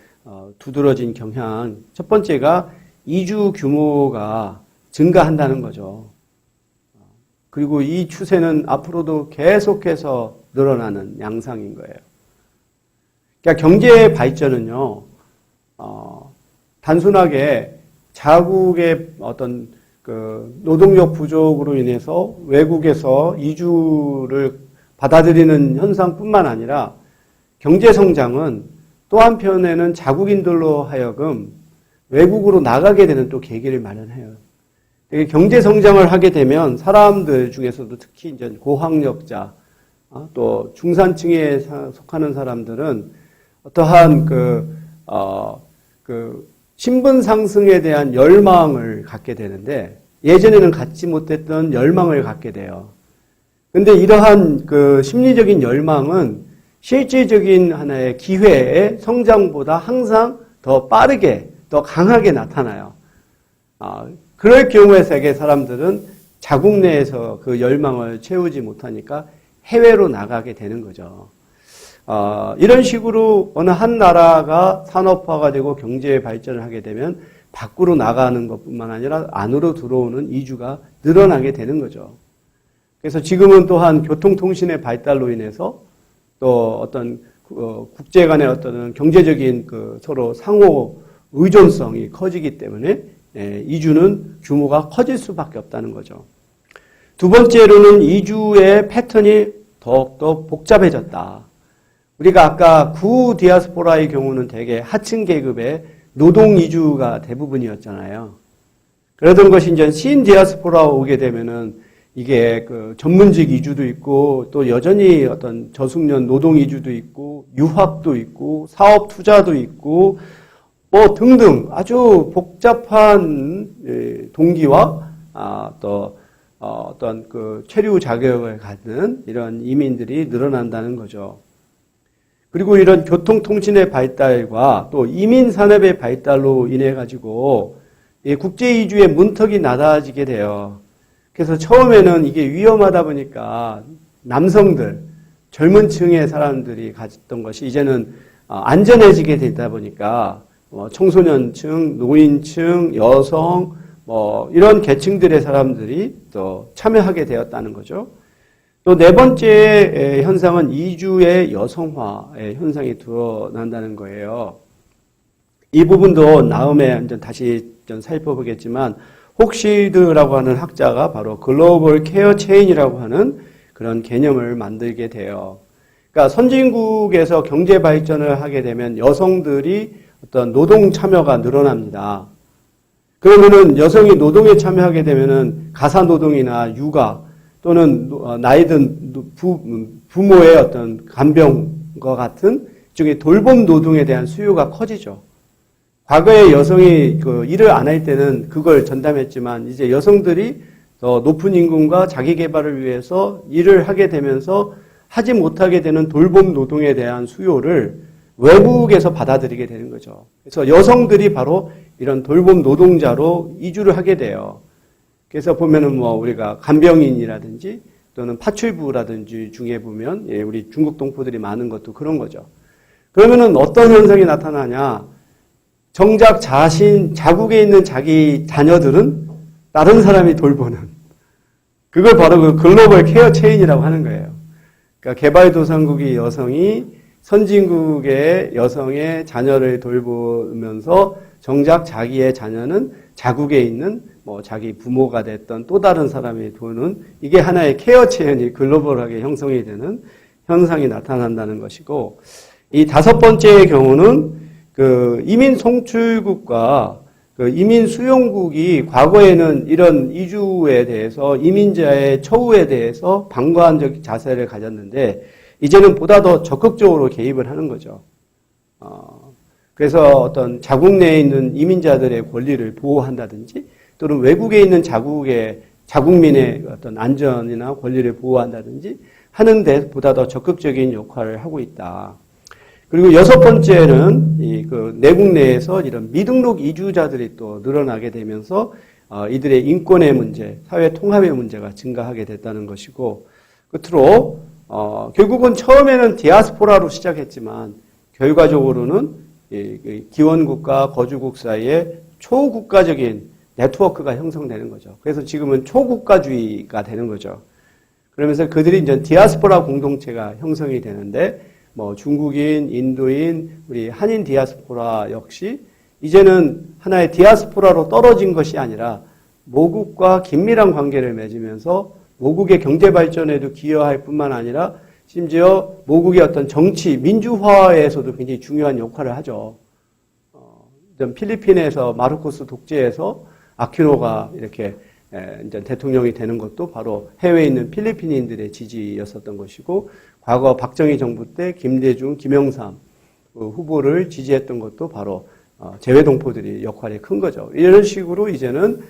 두드러진 경향, 첫 번째가 이주 규모가 증가한다는 거죠. 그리고 이 추세는 앞으로도 계속해서 늘어나는 양상인 거예요. 그러니까 경제의 발전은요, 단순하게 자국의 어떤 노동력 부족으로 인해서 외국에서 이주를 받아들이는 현상뿐만 아니라 경제 성장은 또 한편에는 자국인들로 하여금 외국으로 나가게 되는 또 계기를 마련해요. 경제 성장을 하게 되면 사람들 중에서도 특히 이제 고학력자, 또 중산층에 속하는 사람들은 어떠한 신분 상승에 대한 열망을 갖게 되는데 예전에는 갖지 못했던 열망을 갖게 돼요. 근데 이러한 심리적인 열망은 실질적인 하나의 기회의 성장보다 항상 더 빠르게, 더 강하게 나타나요. 그럴 경우에 세계 사람들은 자국 내에서 그 열망을 채우지 못하니까 해외로 나가게 되는 거죠. 이런 식으로 어느 한 나라가 산업화가 되고 경제 발전을 하게 되면 밖으로 나가는 것뿐만 아니라 안으로 들어오는 이주가 늘어나게 되는 거죠. 그래서 지금은 또한 교통통신의 발달로 인해서 또 어떤 국제 간의 어떤 경제적인 서로 상호 의존성이 커지기 때문에 이주는 규모가 커질 수밖에 없다는 거죠. 두 번째로는 이주의 패턴이 더욱더 복잡해졌다. 우리가 아까 구 디아스포라의 경우는 대개 하층 계급의 노동 이주가 대부분이었잖아요. 그러던 것이 이제 신 디아스포라 오게 되면은 이게 전문직 이주도 있고 또 여전히 어떤 저숙련 노동 이주도 있고 유학도 있고 사업 투자도 있고 뭐 등등 아주 복잡한 동기와 또 어떤 체류 자격을 갖는 이런 이민들이 늘어난다는 거죠. 그리고 이런 교통통신의 발달과 또 이민산업의 발달로 인해 가지고 국제 이주의 문턱이 낮아지게 돼요. 그래서 처음에는 이게 위험하다 보니까 남성들, 젊은 층의 사람들이 가졌던 것이 이제는 안전해지게 되다 보니까 청소년층, 노인층, 여성, 이런 계층들의 사람들이 또 참여하게 되었다는 거죠. 또 네 번째 현상은 이주의 여성화의 현상이 드러난다는 거예요. 이 부분도 다음에 다시 좀 살펴보겠지만 혹시드라고 하는 학자가 바로 글로벌 케어 체인이라고 하는 그런 개념을 만들게 돼요. 그러니까 선진국에서 경제 발전을 하게 되면 여성들이 어떤 노동 참여가 늘어납니다. 그러면은 여성이 노동에 참여하게 되면은 가사 노동이나 육아 또는 나이 든 부모의 어떤 간병과 같은 일종의 돌봄 노동에 대한 수요가 커지죠. 과거에 여성이 일을 안 할 때는 그걸 전담했지만 이제 여성들이 더 높은 임금과 자기 개발을 위해서 일을 하게 되면서 하지 못하게 되는 돌봄 노동에 대한 수요를 외국에서 받아들이게 되는 거죠. 그래서 여성들이 바로 이런 돌봄 노동자로 이주를 하게 돼요. 그래서 보면은 우리가 간병인이라든지 또는 파출부라든지 중에 보면 우리 중국 동포들이 많은 것도 그런 거죠. 그러면은 어떤 현상이 나타나냐? 정작 자국에 있는 자기 자녀들은 다른 사람이 돌보는. 그걸 바로 그 글로벌 케어 체인이라고 하는 거예요. 그러니까 개발도상국의 여성이 선진국의 여성의 자녀를 돌보면서 정작 자기의 자녀는 자국에 있는 자기 부모가 됐던 또 다른 사람이 도는 이게 하나의 케어 체인이 글로벌하게 형성이 되는 현상이 나타난다는 것이고, 이 다섯 번째의 경우는 그 이민 송출국과 그 이민 수용국이 과거에는 이런 이주에 대해서 이민자의 처우에 대해서 방관적 자세를 가졌는데 이제는 보다 더 적극적으로 개입을 하는 거죠. 그래서 어떤 자국 내에 있는 이민자들의 권리를 보호한다든지 또는 외국에 있는 자국민의 어떤 안전이나 권리를 보호한다든지 하는 데 보다 더 적극적인 역할을 하고 있다. 그리고 여섯 번째는 그 내국 내에서 이런 미등록 이주자들이 또 늘어나게 되면서 이들의 인권의 문제, 사회 통합의 문제가 증가하게 됐다는 것이고, 끝으로 결국은 처음에는 디아스포라로 시작했지만 결과적으로는 기원국과 거주국 사이에 초국가적인 네트워크가 형성되는 거죠. 그래서 지금은 초국가주의가 되는 거죠. 그러면서 그들이 이제 디아스포라 공동체가 형성이 되는데 중국인, 인도인, 우리 한인 디아스포라 역시 이제는 하나의 디아스포라로 떨어진 것이 아니라 모국과 긴밀한 관계를 맺으면서 모국의 경제 발전에도 기여할 뿐만 아니라 심지어 모국의 어떤 정치, 민주화에서도 굉장히 중요한 역할을 하죠. 필리핀에서 마르코스 독재에서 아퀴노가 이렇게 이제 대통령이 되는 것도 바로 해외에 있는 필리핀인들의 지지였었던 것이고, 과거 박정희 정부 때 김대중, 김영삼 후보를 지지했던 것도 바로 재외동포들이 역할이 큰 거죠. 이런 식으로 이제는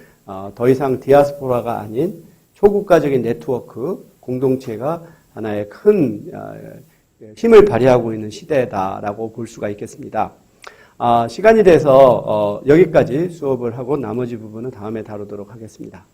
더 이상 디아스포라가 아닌 초국가적인 네트워크 공동체가 하나의 큰 힘을 발휘하고 있는 시대다라고 볼 수가 있겠습니다. 시간이 돼서 여기까지 수업을 하고 나머지 부분은 다음에 다루도록 하겠습니다.